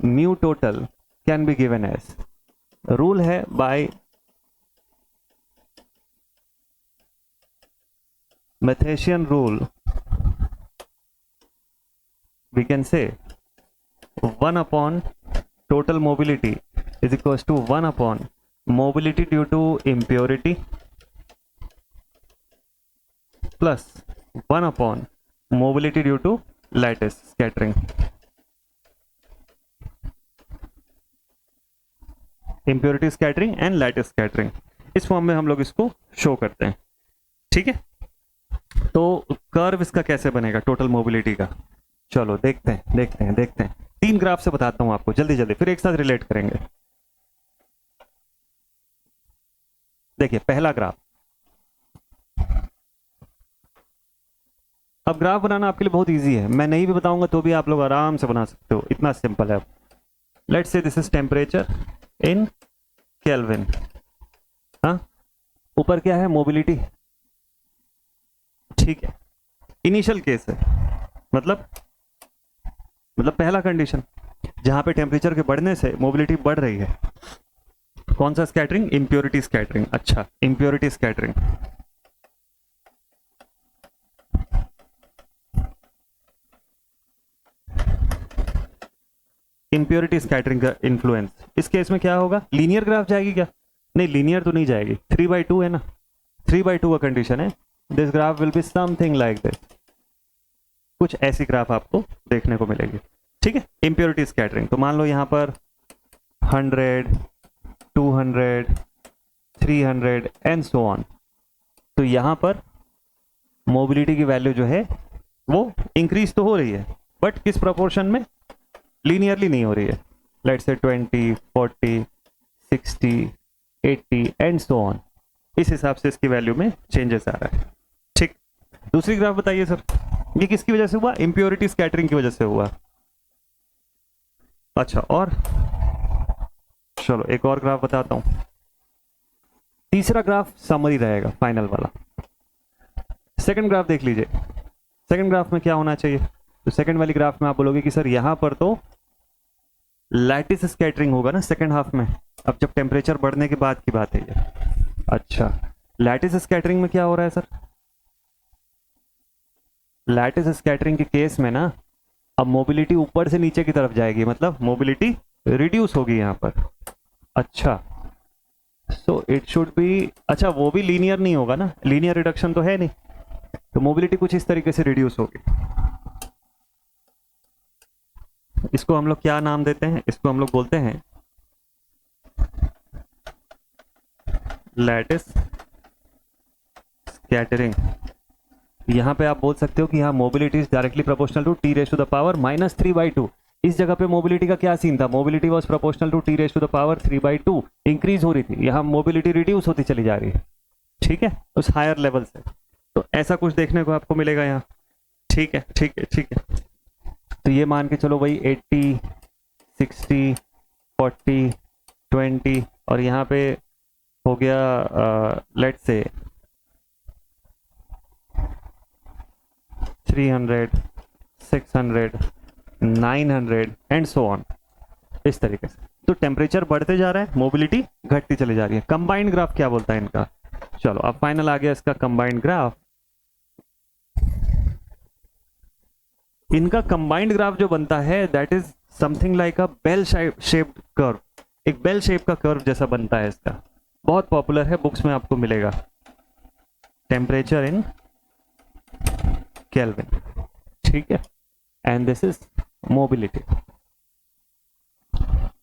Mu total can be given as, rule है by Matthiessen rule, we can say 1 upon total mobility is equals to 1 upon mobility due to impurity plus 1 upon mobility due to lattice scattering। impurity scattering and lattice scattering, इस form में हम लोग इसको show करते हैं, ठीक है। तो कर्व इसका कैसे बनेगा टोटल मोबिलिटी का, चलो देखते हैं। 3 ग्राफ से बताता हूं आपको जल्दी जल्दी, फिर एक साथ रिलेट करेंगे। देखिए पहला ग्राफ, अब ग्राफ बनाना आपके लिए बहुत इजी है, मैं नहीं भी बताऊंगा तो भी आप लोग आराम से बना सकते हो, इतना सिंपल है। Let's say this is temperature in kelvin, हाँ, ऊपर क्या है, मोबिलिटी, ठीक है। इनिशियल केस है, मतलब पहला कंडीशन जहां पे टेम्परेचर के बढ़ने से मोबिलिटी बढ़ रही है, कौन सा स्कैटरिंग, इंप्योरिटी स्कैटरिंग। अच्छा, इंप्योरिटी स्कैटरिंग, इंप्योरिटी स्कैटरिंग का इन्फ्लुएंस, इस केस में क्या होगा, लीनियर ग्राफ जाएगी क्या, नहीं लीनियर तो नहीं जाएगी, 3/2 है ना, 3/2 का कंडीशन है। This graph will be something like this, कुछ ऐसी ग्राफ आपको देखने को मिलेगी, ठीक है। इंप्योरिटी स्कैटरिंग, तो मान लो यहां पर 100, 200, 300 एंड सो ऑन, तो यहां पर मोबिलिटी की वैल्यू जो है वो इंक्रीज तो हो रही है, बट किस प्रोपोर्शन में, लीनियरली नहीं हो रही है। Let's say 20, 40, 60, 80 and so on, इस हिसाब से इसकी वैल्यू में चेंजेस आ रहा है, ठीक। दूसरी ग्राफ बताइए सर, ये किसकी वजह से हुआ, इंप्योरिटी स्कैटरिंग की वजह से हुआ। अच्छा, और चलो एक और ग्राफ बताता हूं। तीसरा ग्राफ समरी रहेगा, फाइनल वाला। सेकंड ग्राफ देख लीजिए, सेकंड ग्राफ में क्या होना चाहिए? तो सेकंड वाली ग्राफ में आप बोलोगे कि सर यहां पर तो लैटिस स्कैटरिंग होगा ना सेकंड हाफ में। अब जब टेम्परेचर बढ़ने के बाद की बात है ये। अच्छा, लैटिस स्कैटरिंग में क्या हो रहा है सर? लैटिस स्कैटरिंग के केस में ना अब मोबिलिटी ऊपर से नीचे की तरफ जाएगी, मतलब मोबिलिटी रिड्यूस होगी यहां पर। अच्छा, सो इट शुड बी, अच्छा वो भी लीनियर नहीं होगा ना, लीनियर रिडक्शन तो है नहीं, तो मोबिलिटी कुछ इस तरीके से रिड्यूस होगी। इसको हम लोग क्या नाम देते हैं? इसको हम लोग बोलते हैं लैटिस स्कैटरिंग। यहां पे आप बोल सकते हो कि यहाँ mobility is directly proportional to T raise to the power -3/2। इस जगह पे मोबिलिटी का क्या सीन था? Mobility was proportional to T raise to the power 3/2, increase हो रही थी। यहाँ मोबिलिटी रिड्यूस होती चली जा रही है, ठीक है, उस हायर लेवल से। तो ऐसा कुछ देखने को आपको मिलेगा यहाँ। ठीक है, ठीक है, ठीक है। तो ये मान के चलो भाई 80, 60, 40, 20 और यहाँ पे हो गया लेट से 300, 600, 900 एंड सो ऑन, इस तरीके से। तो टेम्परेचर बढ़ते जा रहा है, मोबिलिटी घटती चली जा रही है। कंबाइंड ग्राफ क्या बोलता है इनका? चलो अब फाइनल आ गया इसका कंबाइंड ग्राफ। इनका कंबाइंड ग्राफ जो बनता है that is something like a bell shaped curve, एक बेल शेप का कर्व जैसा बनता है इसका। बहुत पॉपुलर है, बुक्स में आपको मिलेगा। टेम्परेचर इन केल्विन, ठीक है, एंड दिस इज मोबिलिटी,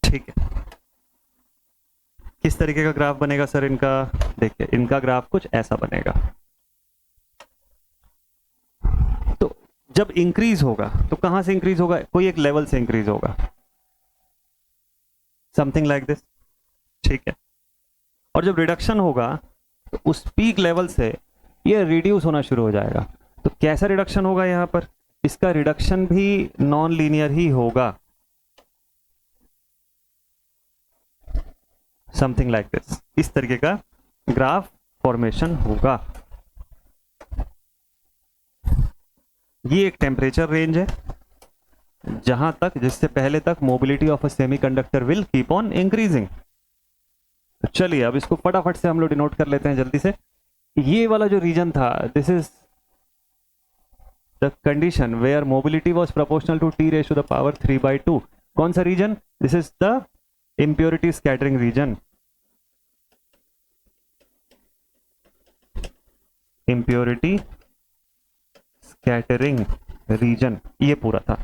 ठीक है। किस तरीके का ग्राफ बनेगा सर इनका? देखिए इनका ग्राफ कुछ ऐसा बनेगा। तो जब इंक्रीज होगा तो कहां से इंक्रीज होगा? कोई एक लेवल से इंक्रीज होगा, समथिंग लाइक दिस, ठीक है। और जब रिडक्शन होगा तो उस पीक लेवल से ये रिड्यूस होना शुरू हो जाएगा। तो कैसा रिडक्शन होगा यहां पर? इसका रिडक्शन भी नॉन लीनियर ही होगा, समथिंग लाइक दिस। इस तरीके का ग्राफ फॉर्मेशन होगा। ये एक टेम्परेचर रेंज है जहां तक, जिससे पहले तक mobility of a semiconductor will keep on increasing. चलिए अब इसको फटाफट से हम लोग डिनोट कर लेते हैं जल्दी से। ये वाला जो रीजन था, this is the condition where mobility was proportional to T raise to the power 3/2। कौन सा region? This is the impurity scattering region, impurity scattering region ये पूरा था,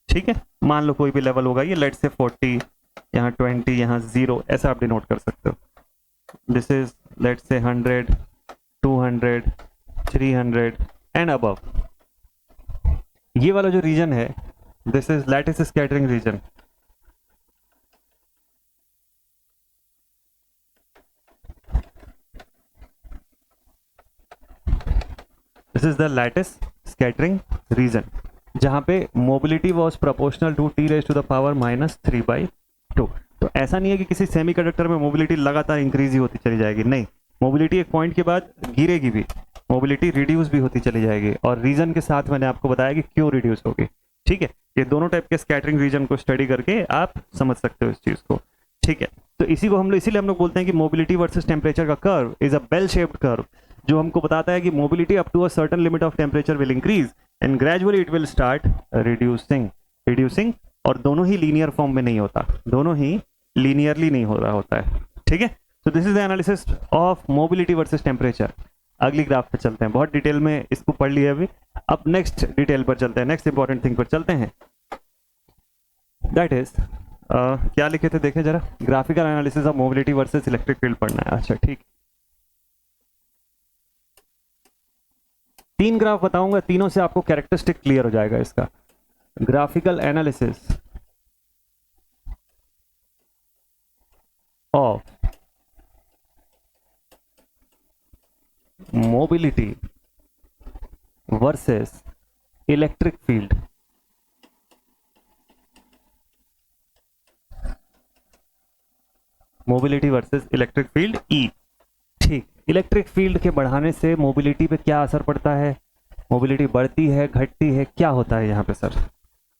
ठीक है। मान लो कोई भी लेवल होगा, ये लेट से 40, यहाँ 20, यहाँ 0, ऐसा आप डिनोट कर सकते हो। दिस इज लेट से 100, 200, 300 एंड अबव। ये वाला जो रीजन है this is lattice scattering region. This is the lattice scattering region जहां पे mobility was proportional to T raise to the power -3/2। तो ऐसा नहीं है कि किसी सेमीकंडक्टर में मोबिलिटी लगातार इंक्रीज ही होती चली जाएगी, नहीं, मोबिलिटी एक पॉइंट के बाद गिरेगी भी, मोबिलिटी रिड्यूस भी होती चली जाएगी। और रीजन के साथ मैंने आपको बताया कि क्यों रिड्यूस होगी, ठीक है। ये दोनों टाइप के स्कैटरिंग रीजन को स्टडी करके आप समझ सकते हो इस चीज को, ठीक है। तो इसी को हम लोग, इसीलिए हम लोग बोलते हैं कि मोबिलिटी वर्सेस टेम्परेचर का curve is a bell shaped curve, जो हमको बताता है कि mobility up to a certain limit of temperature will increase and gradually it will start reducing. और दोनों ही लीनियर फॉर्म में नहीं होता, दोनों ही लीनियरली नहीं हो रहा होता है, ठीक है। तो this is the analysis of mobility versus temperature. अगली ग्राफ पे चलते हैं, बहुत डिटेल में इसको पढ़ लिया अभी। अब नेक्स्ट डिटेल पर चलते हैं, नेक्स्ट इंपॉर्टेंट थिंग पर चलते हैं, दैट इज क्या लिखे थे देखें जरा, graphical analysis of mobility versus electric field पढ़ना है। अच्छा ठीक, 3 ग्राफ बताऊंगा, तीनों से आपको कैरेक्टरिस्टिक क्लियर हो जाएगा इसका। Graphical analysis of mobility versus electric field. Mobility versus electric field E, ठीक। इलेक्ट्रिक फील्ड के बढ़ाने से मोबिलिटी पे क्या असर पड़ता है, मोबिलिटी बढ़ती है, घटती है, क्या होता है यहाँ पे सर?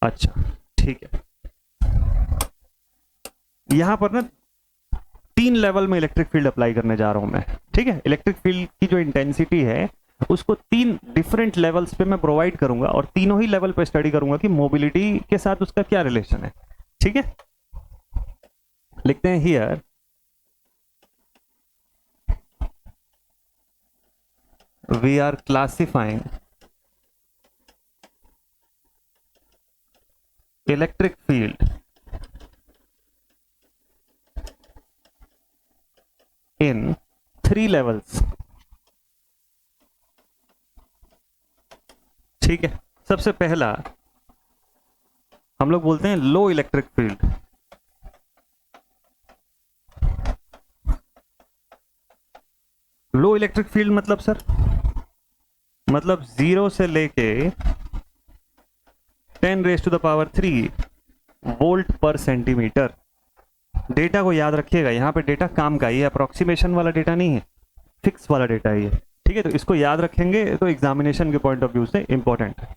अच्छा ठीक है, यहाँ पर ना 3 लेवल में इलेक्ट्रिक फील्ड अप्लाई करने जा रहा हूं मैं, ठीक है। इलेक्ट्रिक फील्ड की जो इंटेंसिटी है उसको 3 डिफरेंट लेवल्स पे मैं प्रोवाइड करूंगा और तीनों ही लेवल पे स्टडी करूंगा कि मोबिलिटी के साथ उसका क्या रिलेशन है, ठीक है। लिखते हैं here we are classifying electric field in 3 levels, ठीक है। सबसे पहला हम लोग बोलते हैं लो इलेक्ट्रिक फील्ड। लो इलेक्ट्रिक फील्ड मतलब सर, मतलब 0 से लेके 10⁻³ वोल्ट पर सेंटीमीटर। डेटा को याद रखिएगा, यहां पे डेटा काम का, ये अप्रोक्सीमेशन वाला डेटा नहीं है, फिक्स वाला डेटा है ये, ठीक है। तो इसको याद रखेंगे तो एग्जामिनेशन के पॉइंट ऑफ व्यू से इंपॉर्टेंट है।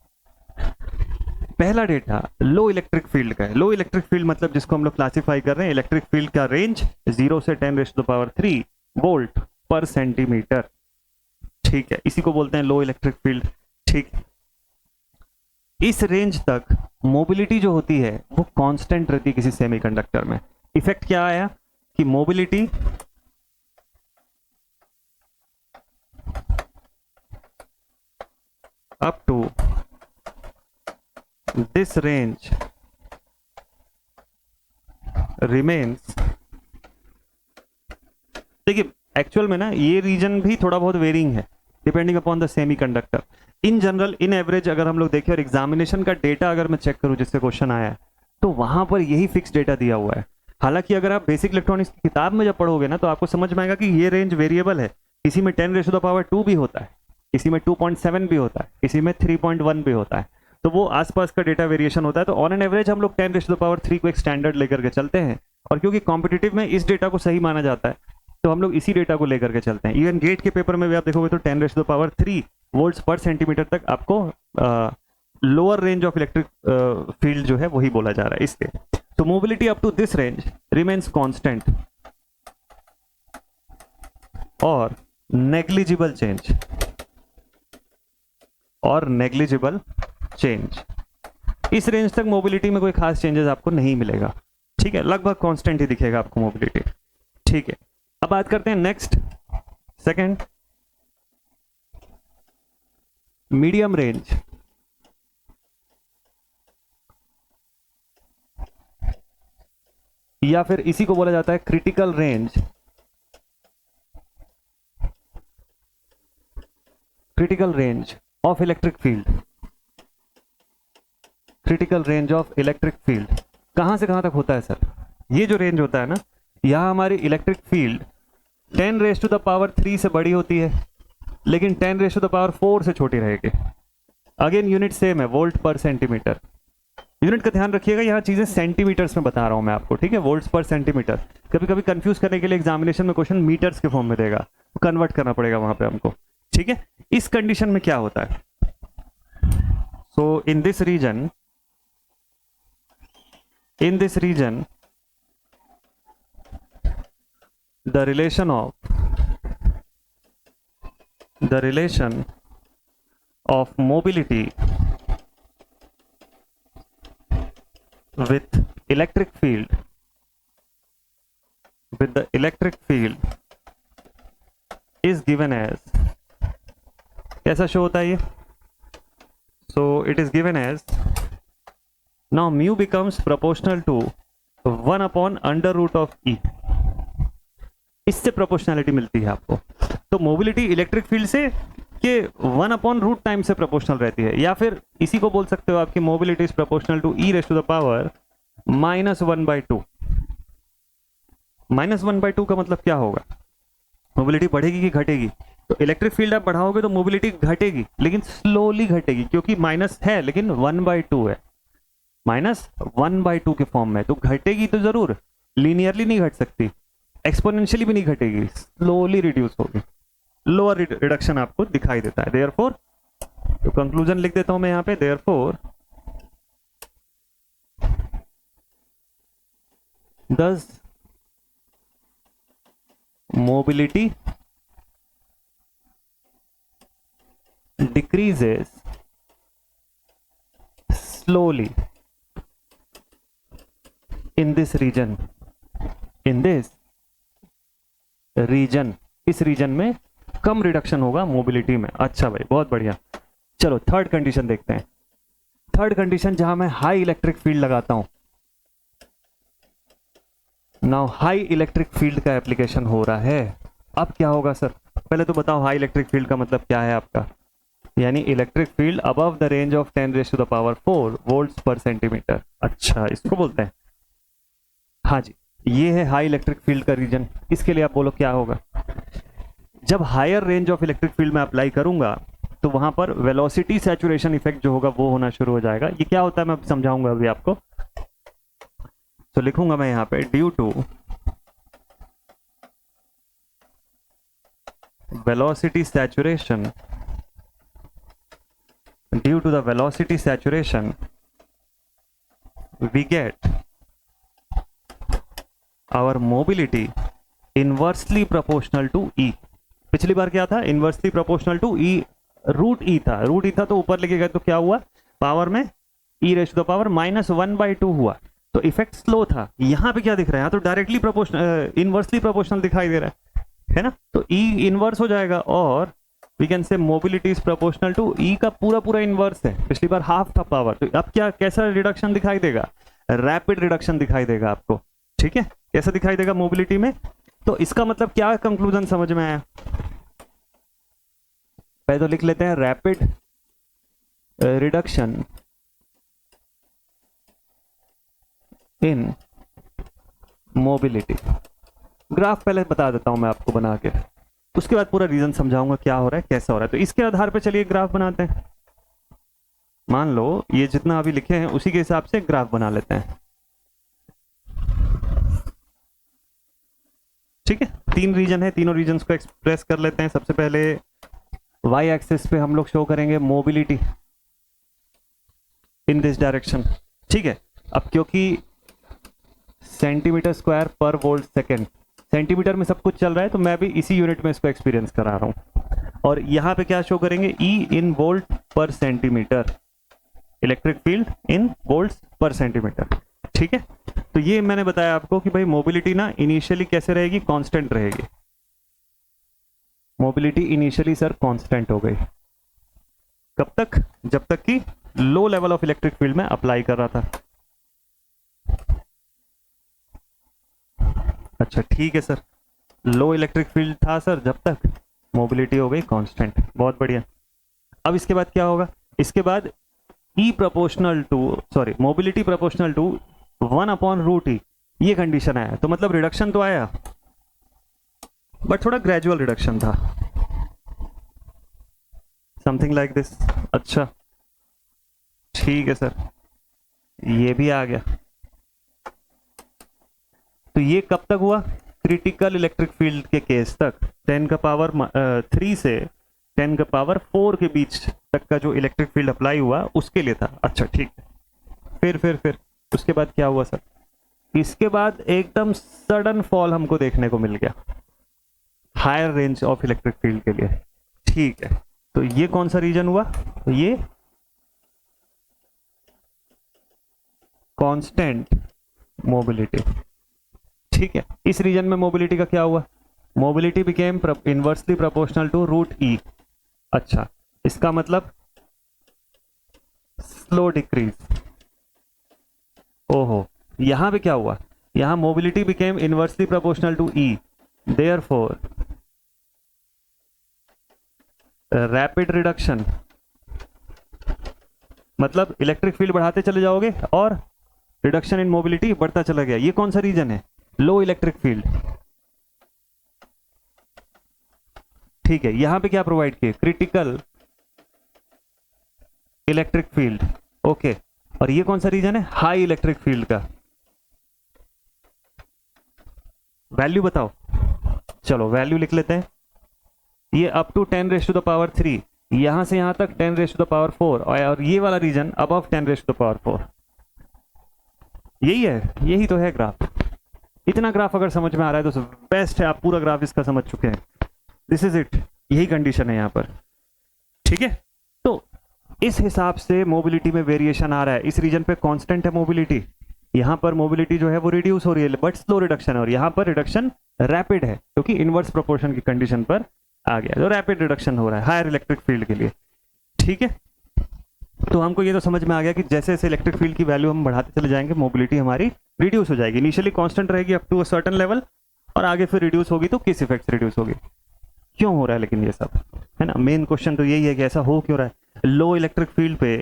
पहला डेटा लो इलेक्ट्रिक फील्ड का है। लो इलेक्ट्रिक फील्ड मतलब जिसको हम लोग क्लासिफाई कर रहे हैं, इलेक्ट्रिक फील्ड का रेंज 0 से 10⁻³ वोल्ट पर सेंटीमीटर, ठीक है। इसी को बोलते हैं लो इलेक्ट्रिक फील्ड, ठीक। इस रेंज तक मोबिलिटी जो होती है वो कांस्टेंट रहती है किसी सेमीकंडक्टर में। इफेक्ट क्या आया कि mobility up to this range remains. देखिए एक्चुअल में ना ये रीजन भी थोड़ा बहुत वेरिंग है depending upon the semiconductor. In general in average अगर हम लोग देखें और एग्जामिनेशन का डेटा अगर मैं चेक करूं जिससे क्वेश्चन आया है तो वहां पर यही फिक्स डेटा दिया हुआ है। हालांकि अगर आप बेसिक इलेक्ट्रॉनिक्स की किताब में जब पढ़ोगे ना तो आपको समझ में आएगा कि ये रेंज वेरिएबल है, किसी में 10⁻² भी होता है, किसी में 2.7 भी होता है, किसी में 3.1 भी होता है, तो वो आसपास का डेटा वेरिएशन होता है। तो ऑन एन एवरेज हम लोग 10⁻³ को एक स्टैंडर्ड लेकर के चलते हैं, और क्योंकि कॉम्पिटिटिव में इस डेटा को सही माना जाता है तो हम लोग इसी डेटा को लेकर के चलते हैं। इवन गेट के पेपर में भी आप देखोगे तो 10⁻³ वोल्ट्स पर सेंटीमीटर तक आपको lower range of electric field जो है वही बोला जा रहा है इसके। तो mobility up to this range remains constant और नेग्लिजिबल चेंज, और नेग्लिजिबल चेंज। इस रेंज तक मोबिलिटी में कोई खास चेंजेस आपको नहीं मिलेगा, ठीक है, लगभग कांस्टेंट ही दिखेगा आपको मोबिलिटी, ठीक है। अब बात करते हैं नेक्स्ट सेकंड मीडियम रेंज। या फिर इसी को बोला जाता है critical range, critical range of electric field, critical range of electric field. कहां से कहां तक होता है सर? ये जो रेंज होता है ना, यहां हमारी इलेक्ट्रिक फील्ड 10⁻³ से बड़ी होती है लेकिन 10⁻⁴ से छोटी रहेगी। अगेन यूनिट सेम है, वोल्ट पर सेंटीमीटर। यूनिट का ध्यान रखिएगा, यहाँ चीजें सेंटीमीटर्स में बता रहा हूं मैं आपको, ठीक है, वोल्ट्स पर सेंटीमीटर। कभी कभी कंफ्यूज करने के लिए एग्जामिनेशन में क्वेश्चन मीटर्स के फॉर्म में देगा, कन्वर्ट करना पड़ेगा वहां पे हमको, ठीक है। इस कंडीशन में क्या होता है, so in this region the relation of mobility with electric field is given as, कैसा शो होता है ये? so it is given as, now mu becomes proportional to 1/√e। इससे प्रोपोर्शनैलिटी मिलती है आपको। तो मोबिलिटी इलेक्ट्रिक फील्ड से के 1/√ टाइम से प्रोपोर्शनल रहती है, या फिर इसी को बोल सकते हो आपकी mobility is proportional to e⁻⁻² -1/2। -1/2 का मतलब क्या होगा? मोबिलिटी बढ़ेगी कि घटेगी? तो इलेक्ट्रिक फील्ड आप बढ़ाओगे तो मोबिलिटी घटेगी, लेकिन स्लोली घटेगी, क्योंकि माइनस है लेकिन 1/2 है, -1/2 के फॉर्म में, तो घटेगी तो जरूर, लीनियरली नहीं घट सकती, एक्सपोनेंशियली भी नहीं घटेगी, स्लोली रिड्यूस होगी, ठीक है। लोअर रिडक्शन आपको दिखाई देता है। देयरफॉर, तो कंक्लूजन लिख देता हूं मैं यहां पे, therefore thus mobility decreases slowly in this region, in this region, इस रीजन में कम रिडक्शन होगा मोबिलिटी में। अच्छा भाई, बहुत बढ़िया। चलो थर्ड कंडीशन देखते हैं। थर्ड कंडीशन जहां मैं हाई इलेक्ट्रिक फील्ड लगाता हूं, नाउ हाई इलेक्ट्रिक फील्ड का एप्लीकेशन हो रहा है। अब क्या होगा सर, पहले तो बताओ हाई इलेक्ट्रिक फील्ड का मतलब क्या है आपका, यानी electric field above the range of 10⁻⁴ volts पर सेंटीमीटर। अच्छा, इसको बोलते हैं। हाँ जी, ये है हाई इलेक्ट्रिक फील्ड का रीजन। इसके लिए आप बोलो क्या होगा। जब higher range of electric field में अप्लाई करूंगा तो वहां पर वेलोसिटी सैचुरेशन इफेक्ट जो होगा वो होना शुरू हो जाएगा। ये क्या होता है मैं समझाऊंगा अभी आपको। तो लिखूंगा मैं यहां पे, due to velocity saturation, due to the velocity saturation we get our mobility inversely proportional to E। पिछली बार क्या था, inversely proportional to E, root E था। रूट ई था तो ऊपर लेके गए तो क्या हुआ, पावर में e⁻⁻² हुआ, तो इफेक्ट स्लो था। यहां पे क्या दिख रहा है, तो डायरेक्टली प्रोपोर्शनल, इनवर्सली प्रोपोर्शनल दिखाई दे रहा है ना, तो E इनवर्स हो जाएगा और we can say mobility is proportional to E का पूरा पूरा इनवर्स है। पिछली बार हाफ था पावर, तो अब क्या, कैसा रिडक्शन दिखाई देगा, रैपिड रिडक्शन दिखाई देगा आपको। ठीक है, कैसा दिखाई देगा मोबिलिटी में। तो इसका मतलब क्या कंक्लूजन समझ में आया, पहले तो लिख लेते हैं, rapid reduction in mobility. Graph पहले बता देता हूं मैं आपको बना के, उसके बाद पूरा रीजन समझाऊंगा क्या हो रहा है, कैसा हो रहा है। तो इसके आधार पे चलिए ग्राफ बनाते हैं। मान लो ये जितना अभी लिखे हैं उसी के हिसाब से ग्राफ बना लेते हैं। ठीक है, 3 रीजन है, तीनों रीजन्स को एक्सप्रेस कर लेते हैं। सबसे पहले वाई एक्सिस पे हम लोग शो करेंगे मोबिलिटी इन दिस डायरेक्शन। ठीक है, अब क्योंकि सेंटीमीटर स्क्वायर पर वोल्ट सेकेंड, सेंटीमीटर में सब कुछ चल रहा है तो मैं भी इसी यूनिट में इसको एक्सपीरियंस करा रहा हूं। और यहां पे क्या शो करेंगे, E इन वोल्ट पर सेंटीमीटर, इलेक्ट्रिक फील्ड इन वोल्ट पर सेंटीमीटर। ठीक है, तो ये मैंने बताया आपको कि भाई मोबिलिटी ना इनिशियली कैसे रहेगी, कांस्टेंट रहेगी। मोबिलिटी इनिशियली सर कांस्टेंट हो गई, कब तक, जब तक कि लो लेवल ऑफ इलेक्ट्रिक फील्ड में अप्लाई कर रहा था। अच्छा ठीक है सर, लो इलेक्ट्रिक फील्ड था सर जब तक, मोबिलिटी हो गई कांस्टेंट, बहुत बढ़िया। अब इसके बाद क्या होगा, इसके बाद E proportional to, sorry, mobility proportional to 1/√E, ये कंडीशन आया। तो मतलब रिडक्शन तो आया बट थोड़ा ग्रेजुअल रिडक्शन था, समथिंग लाइक दिस। अच्छा ठीक है सर, ये भी आ गया। तो ये कब तक हुआ, क्रिटिकल इलेक्ट्रिक फील्ड के केस तक, 10⁻³ से 10⁻⁴ के बीच तक का जो इलेक्ट्रिक फील्ड अप्लाई हुआ उसके लिए था। अच्छा ठीक है, फिर उसके बाद क्या हुआ सर, इसके बाद एकदम सडन फॉल हमको देखने को मिल गया higher range of electric field के लिए। ठीक है, तो ये कौन सा रीजन हुआ, तो ये कांस्टेंट मोबिलिटी। ठीक है, इस रीजन में मोबिलिटी का क्या हुआ, mobility became inversely proportional to √E। अच्छा, इसका मतलब स्लो डिक्रीज। ओहो, यहां पे क्या हुआ, यहां mobility became inversely proportional to E, therefore rapid reduction, मतलब इलेक्ट्रिक फील्ड बढ़ाते चले जाओगे और रिडक्शन इन मोबिलिटी बढ़ता चला गया। ये कौन सा रीजन है, लो इलेक्ट्रिक फील्ड। ठीक है, यहां पे क्या प्रोवाइड किए, क्रिटिकल इलेक्ट्रिक फील्ड। ओके, और ये कौन सा रीजन है, हाई इलेक्ट्रिक फील्ड का। वैल्यू बताओ, चलो वैल्यू लिख लेते हैं। ये अप टू 10⁻³ यहां से यहां तक 10⁻⁴, और ये वाला रीजन अबव 10⁻⁴। यही है, यही तो है ग्राफ। इतना ग्राफ अगर समझ में आ रहा है तो बेस्ट है, आप पूरा ग्राफ इसका समझ चुके हैं। दिस इज इट, यही कंडीशन है यहाँ पर, ठीक है। तो इस हिसाब से मोबिलिटी में वेरिएशन आ रहा है। इस रीजन पे कांस्टेंट है मोबिलिटी, यहाँ पर मोबिलिटी जो है वो रिड्यूस हो रही है बट स्लो रिडक्शन है, और यहाँ पर रिडक्शन रैपिड है क्योंकि इनवर्स प्रोपोर्शन की कंडीशन पर आ गया, तो रैपिड रिडक्शन हो रहा है हायर इलेक्ट्रिक फील्ड के लिए, ठीक है। तो हमको ये तो समझ में आ गया कि जैसे जैसे इलेक्ट्रिक फील्ड की वैल्यू हम बढ़ाते चले जाएंगे मोबिलिटी हमारी रिड्यूस हो जाएगी। इनिशियली कांस्टेंट रहेगी up to a certain level, और आगे फिर रिड्यूस होगी तो किस इफेक्ट से रिड्यूस होगी, क्यों हो रहा है लेकिन ये सब, है ना। मेन क्वेश्चन तो यही है कि ऐसा हो क्यों रहा है, लो इलेक्ट्रिक फील्ड पे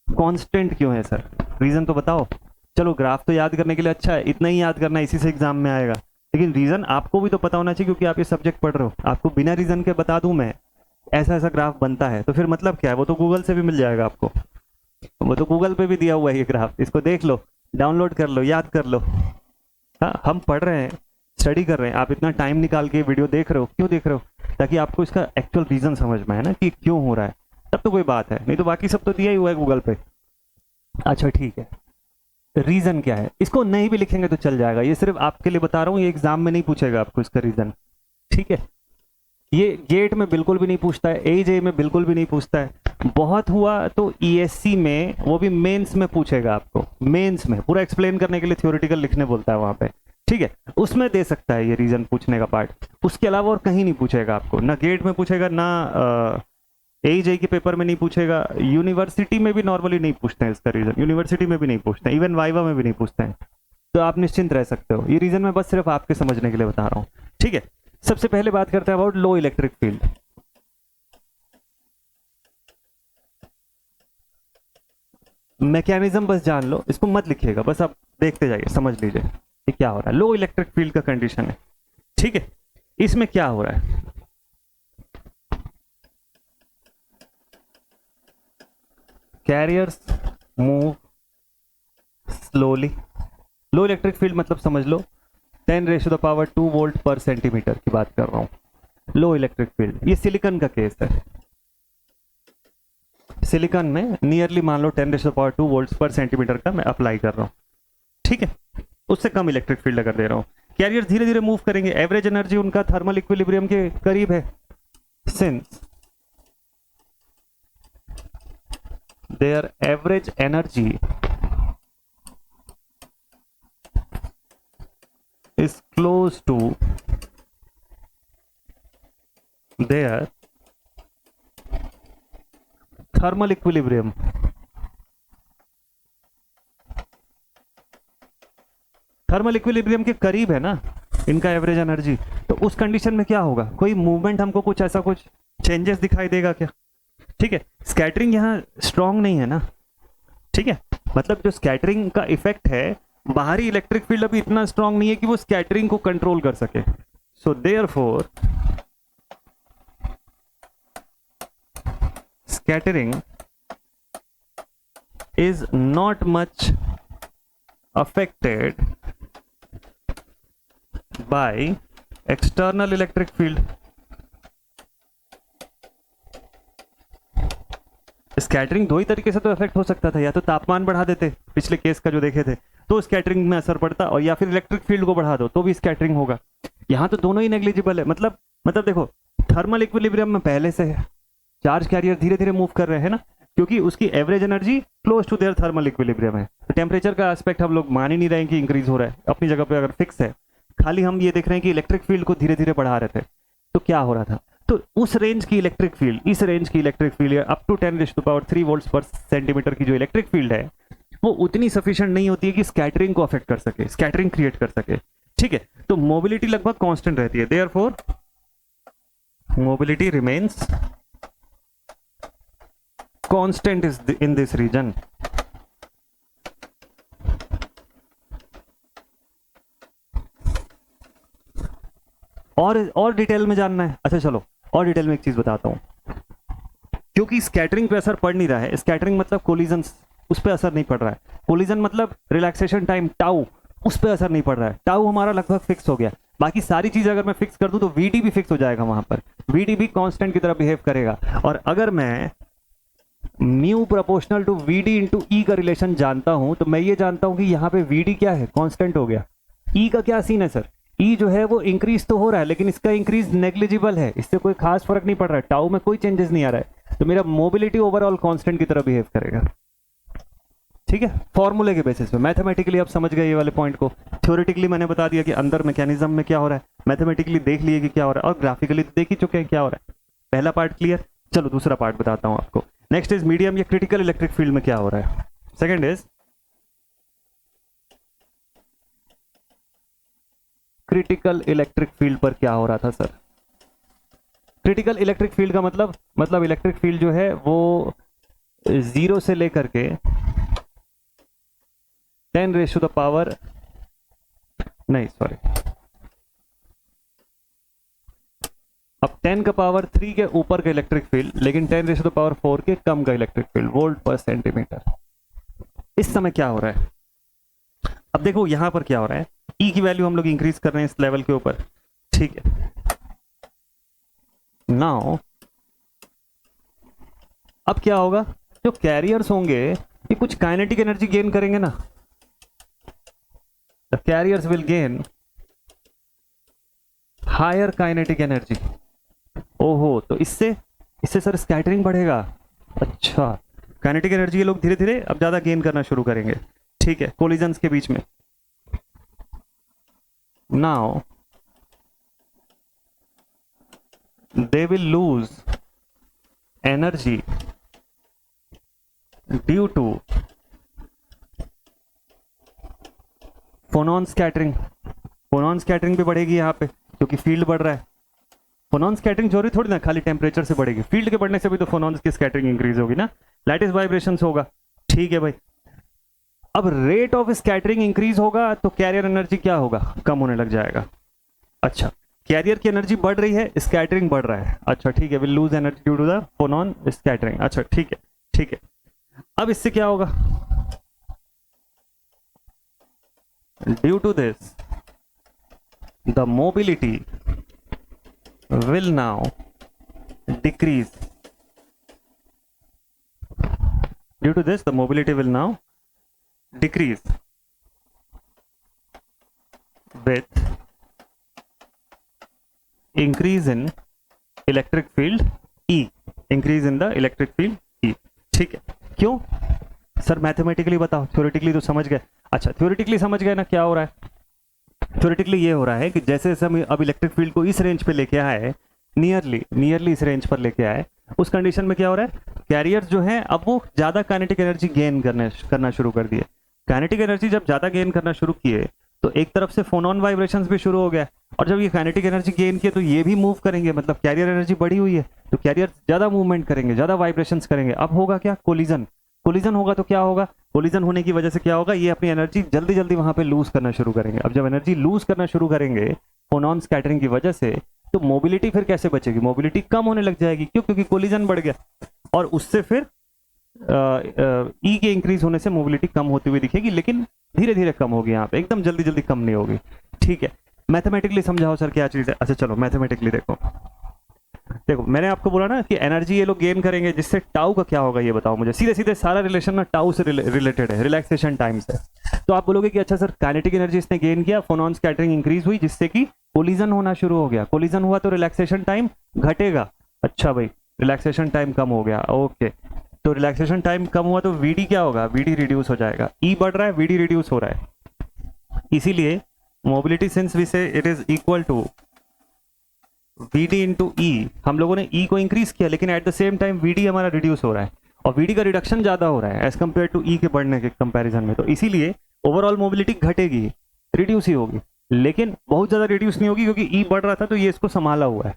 कांस्टेंट क्यों है सर, रीजन तो बताओ। चलो ग्राफ तो याद करने के लिए अच्छा है, इतना ही याद करना है, इसी से एग्जाम में आएगा, लेकिन रीजन आपको भी तो पता होना चाहिए क्योंकि आप ये सब्जेक्ट पढ़ रहे हो। आपको बिना रीजन के बता दूं मैं ऐसा ऐसा ग्राफ बनता है तो फिर मतलब क्या है, वो तो गूगल से भी मिल जाएगा आपको, वो तो गूगल पे भी दिया हुआ है ये ग्राफ, इसको देख लो, डाउनलोड कर लो, याद कर लो। हाँ, हम पढ़ रहे हैं, स्टडी कर रहे हैं, आप इतना टाइम निकाल के वीडियो देख रहे हो, क्यों देख रहे हो, ताकि आपको इसका एक्चुअल रीजन समझ में आए ना कि क्यों हो रहा है, तब तो कोई बात है, नहीं तो बाकी सब तो दिया ही हुआ है गूगल पे। अच्छा ठीक है, रीजन क्या है, इसको नहीं भी लिखेंगे तो चल जाएगा, ये सिर्फ आपके लिए बता रहा हूँ, ये एग्जाम में नहीं पूछेगा आपको इसका रीजन, ठीक है। ये गेट में बिल्कुल भी नहीं पूछता है, एजे में बिल्कुल भी नहीं पूछता है, बहुत हुआ तो ईएससी में, वो भी मेंस में पूछेगा आपको, मेंस में पूरा एक्सप्लेन करने के लिए थ्योरेटिकल लिखने बोलता है वहां पे, ठीक है, उसमें दे सकता है ये रीजन पूछने का पार्ट, उसके अलावा और कहीं नहीं पूछेगा आपको, ना गेट में पूछेगा, ना एजे के पेपर में नहीं पूछेगा, यूनिवर्सिटी में भी नॉर्मली नहीं पूछते हैं इसका रीजन, यूनिवर्सिटी में भी नहीं पूछते हैं, इवन वाइवा में भी नहीं पूछते हैं, तो आप निश्चिंत रह सकते हो, ये रीजन मैं बस सिर्फ आपके समझने के लिए बता रहा हूँ, ठीक है। सबसे पहले बात करते हैं about low electric field. Mechanism बस जान लो, इसको मत लिखिएगा, बस आप देखते जाइए, समझ लीजिए ये क्या हो रहा है। लो इलेक्ट्रिक फील्ड का कंडीशन है, ठीक है। इसमें क्या हो रहा है, कैरियर्स मूव स्लोली, लो इलेक्ट्रिक फील्ड मतलब समझ लो 10⁻² वोल्ट पर सेंटीमीटर की बात कर रहा हूं, लो इलेक्ट्रिक फील्ड। ये सिलिकॉन का केस है, सिलिकॉन में नियरली मान लो 10⁻² वोल्ट पर सेंटीमीटर का मैं अप्लाई कर रहा हूं, ठीक है, उससे कम इलेक्ट्रिक फील्ड अगर दे रहा हूं। कैरियर धीरे धीरे मूव करेंगे, एवरेज एनर्जी उनका थर्मल इक्विलिब्रियम के करीब है, since there average energy is close to their thermal equilibrium, thermal equilibrium के करीब है ना इनका एवरेज एनर्जी, तो उस कंडीशन में क्या होगा, कोई मूवमेंट हमको कुछ ऐसा कुछ चेंजेस दिखाई देगा क्या, ठीक है। स्कैटरिंग यहाँ स्ट्रांग नहीं है ना, ठीक है, मतलब जो स्कैटरिंग का इफेक्ट है, बाहरी इलेक्ट्रिक फील्ड अभी इतना स्ट्रांग नहीं है कि वो स्कैटरिंग को कंट्रोल कर सके, so therefore scattering is not much affected by external electric field. Scattering दो ही तरीके से तो इफेक्ट हो सकता था, या तो तापमान बढ़ा देते, पिछले केस का जो देखे थे तो स्कैटरिंग में असर पड़ता, और या फिर इलेक्ट्रिक फील्ड को बढ़ा दो तो भी स्कैटरिंग होगा। यहाँ तो दोनों ही नेग्लिजिबल है, मतलब देखो थर्मल इक्विलिब्रियम में पहले से है, चार्ज कैरियर धीरे धीरे मूव कर रहे हैं ना, क्योंकि उसकी average energy close to their thermal equilibrium है, तो टेम्परेचर का एस्पेक्ट हम लोग मान ही नहीं रहे हैं कि इंक्रीज हो रहा है, अपनी जगह पे अगर फिक्स है, खाली हम ये देख रहे हैं कि इलेक्ट्रिक फील्ड को धीरे धीरे बढ़ा रहे थे। तो क्या हो रहा था, तो उस रेंज की इलेक्ट्रिक फील्ड, इस रेंज की electric field up to 10⁻³ volt पर सेंटीमीटर की जो इलेक्ट्रिक फील्ड है वो उतनी सफिशिएंट नहीं होती है कि स्कैटरिंग को अफेक्ट कर सके, स्कैटरिंग क्रिएट कर सके, ठीक है। तो मोबिलिटी लगभग कांस्टेंट रहती है, therefore mobility remains constant in this region. और डिटेल में जानना है, अच्छा चलो और डिटेल में एक चीज बताता हूं, क्योंकि स्कैटरिंग पे असर पड़ नहीं रहा है, स्कैटरिंग मतलब कोलिजन, उस पर असर नहीं पड़ रहा है, कोलिजन मतलब रिलैक्सेशन टाइम टाउ, उस पर असर नहीं पड़ रहा है, टाउ हमारा लगभग फिक्स हो गया, बाकी सारी चीज़ अगर मैं फिक्स कर दूं तो वीडी भी फिक्स हो जाएगा वहां पर, वीडी भी कांस्टेंट की तरह बिहेव करेगा। और अगर मैं mu proportional to VD into E का रिलेशन जानता हूं तो मैं ये जानता हूं कि यहाँ पे वीडी क्या है, कांस्टेंट हो गया। ई का क्या सीन है सर, ई जो है वो इंक्रीज तो हो रहा है लेकिन इसका इंक्रीज नेग्लिजिबल है, इससे कोई खास फर्क नहीं पड़ रहा है, टाउ में कोई चेंजेस नहीं आ रहा है, तो मेरा मोबिलिटी ओवरऑल कांस्टेंट की तरह बिहेव करेगा। ठीक है, फॉर्मूले के बेसिस पे। मैथमेटिकली आप समझ गए ये वाले पॉइंट को, थ्योरेटिकली मैंने बता दिया कि अंदर मैकेनिज्म में क्या हो रहा है, मैथमेटिकली देख लिए कि क्या हो रहा है, और ग्राफिकली देख ही चुके हैं क्या हो रहा है। पहला पार्ट क्लियर। चलो दूसरा पार्ट बताता हूं आपको। नेक्स्ट इज मीडियम या क्रिटिकल इलेक्ट्रिक फील्ड में क्या हो रहा है। Second is critical electric field पर क्या हो रहा था सर। क्रिटिकल इलेक्ट्रिक फील्ड का मतलब इलेक्ट्रिक फील्ड जो है वो 0 से लेकर के 10 रेज़ टू द पावर, नहीं सॉरी, अब 10 का पावर 3 के ऊपर का इलेक्ट्रिक फील्ड, लेकिन 10 रेज़ टू द पावर 4 के कम का इलेक्ट्रिक फील्ड, वोल्ट पर सेंटीमीटर। इस समय क्या हो रहा है, अब देखो यहां पर क्या हो रहा है, ई की वैल्यू हम लोग इंक्रीज कर रहे हैं इस लेवल के ऊपर। ठीक है, नाउ अब क्या होगा, जो कैरियर्स होंगे ये कुछ काइनेटिक एनर्जी गेन करेंगे ना, the carriers will gain higher kinetic energy. ओहो, तो इससे सर स्कैटरिंग बढ़ेगा। अच्छा, काइनेटिक एनर्जी ये लोग धीरे धीरे अब ज्यादा गेन करना शुरू करेंगे। ठीक है, कोलिजन्स के बीच में। Now they will lose energy due to phonon scattering. Phonon scattering भी बढ़ेगी यहाँ पे क्योंकि फील्ड बढ़ रहा है। फोनॉन स्कैटरिंग जरूरी थोड़ी ना खाली टेम्परेचर से बढ़ेगी, फील्ड के बढ़ने से भी तो फोनॉन्स की स्कैटरिंग इंक्रीज होगी ना, लैटिस वाइब्रेशंस होगा। ठीक है भाई, अब रेट ऑफ स्कैटरिंग इंक्रीज होगा तो कैरियर एनर्जी क्या होगा, कम होने लग जाएगा। अच्छा, कैरियर की एनर्जी बढ़ रही है, स्कैटरिंग बढ़ रहा है। अच्छा ठीक है, will lose energy due to the phonon scattering. अच्छा ठीक है, ठीक है। अब इससे क्या होगा, due to this the mobility will now decrease, due to this the mobility will now decrease with increase in electric field E, increase in the electric field E। ठीक है, क्यों सर, मैथमेटिकली बताओ, थ्योरेटिकली तो समझ गए। अच्छा, theoretically समझ गए ना क्या हो रहा है। थ्योरेटिकली ये हो रहा है कि जैसे हम अब इलेक्ट्रिक फील्ड को इस रेंज पे लेके आए, नियरली इस रेंज पर लेके आए, उस कंडीशन में क्या हो रहा है, कैरियर्स जो है अब वो ज्यादा काइनेटिक एनर्जी गेन करना शुरू कर दिए। काइनेटिक एनर्जी जब ज्यादा गेन करना शुरू किए तो एक तरफ से फोनॉन वाइब्रेशंस भी शुरू हो गया, और जब ये काइनेटिक एनर्जी गेन किए तो ये भी मूव करेंगे, मतलब कैरियर एनर्जी बढ़ी हुई है तो कैरियर ज्यादा मूवमेंट करेंगे, ज्यादा वाइब्रेशंस करेंगे। अब होगा क्या, कोलिजन होगा। तो क्या होगा, कोलिजन होने की वजह से क्या होगा, ये अपनी एनर्जी जल्दी जल्दी वहां पे लूज करना शुरू करेंगे। अब जब एनर्जी लूज करना शुरू करेंगे फोनॉन स्कैटरिंग की वजह से, तो मोबिलिटी फिर कैसे बचेगी, मोबिलिटी कम होने लग जाएगी। क्यों, क्योंकि कोलिजन बढ़ गया, और उससे फिर ई के इंक्रीज होने से मोबिलिटी कम होती हुई दिखेगी, लेकिन धीरे धीरे कम होगी, यहाँ पे एकदम जल्दी जल्दी कम नहीं होगी। ठीक है, मैथमेटिकली समझाओ सर क्या चीज है। अच्छा चलो मैथमेटिकली देखो मैंने आपको बोला ना कि एनर्जी ये लोग गेन करेंगे, जिससे टाउ का क्या होगा ये बताओ मुझे। सीधे सीधे सारा रिलेशन ना टाउ से रिलेटेड है, रिलैक्सेशन टाइम से। तो आप बोलोगे कि अच्छा सर, काइनेटिक एनर्जी इसने गेन किया, फोनॉन स्कैटरिंग इंक्रीज हुई, जिससे कि कोलिजन होना शुरू हो गया। कोलिजन हुआ तो रिलैक्सेशन टाइम घटेगा। अच्छा भाई, रिलैक्सेशन टाइम कम हो गया, ओके। तो रिलैक्सेशन टाइम कम हुआ तो वीडी क्या होगा, वीडी रिड्यूस हो जाएगा। ई बढ़ रहा है, वीडी रिड्यूस हो रहा है। इसीलिए mobility since we say it is equal to VD into E. हम लोगों ने ई को इंक्रीज किया, लेकिन at the same time VD हमारा रिड्यूस हो रहा है, और वीडी का रिडक्शन ज्यादा हो रहा है एज कम्पेयर टू ई के बढ़ने के कंपैरिजन में। तो इसीलिए ओवरऑल मोबिलिटी घटेगी, रिड्यूस ही होगी, लेकिन बहुत ज्यादा रिड्यूस नहीं होगी, क्योंकि ई बढ़ रहा था तो ये इसको संभाला हुआ है।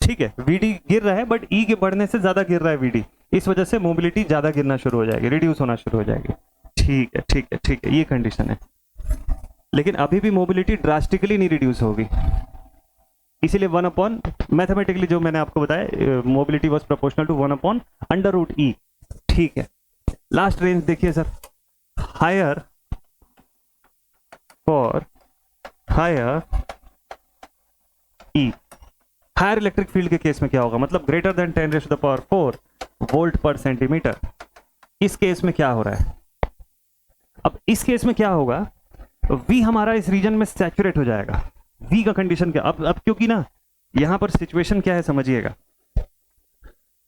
ठीक है, वीडी गिर रहा है, बट ई के बढ़ने से ज्यादा गिर रहा है वीडी, इस वजह से मोबिलिटी ज्यादा गिरना शुरू हो जाएगी, रिड्यूस होना शुरू हो जाएगी। ठीक है, ठीक है, ठीक है, ये कंडीशन है। लेकिन अभी भी मोबिलिटी ड्रास्टिकली नहीं रिड्यूस होगी, इसीलिए 1 अपॉन, मैथमेटिकली जो मैंने आपको बताया, mobility was proportional to 1 upon under root E. ठीक है, लास्ट रेंज देखिए sir, higher for higher E. Higher electric field के केस में क्या होगा, मतलब ग्रेटर देन 10⁻⁴ वोल्ट पर सेंटीमीटर। इस केस में क्या हो रहा है, अब इस केस में क्या होगा, V हमारा इस रीजन में सैचुरेट हो जाएगा। V का कंडीशन क्या, अब क्योंकि ना यहां पर सिचुएशन क्या है समझिएगा,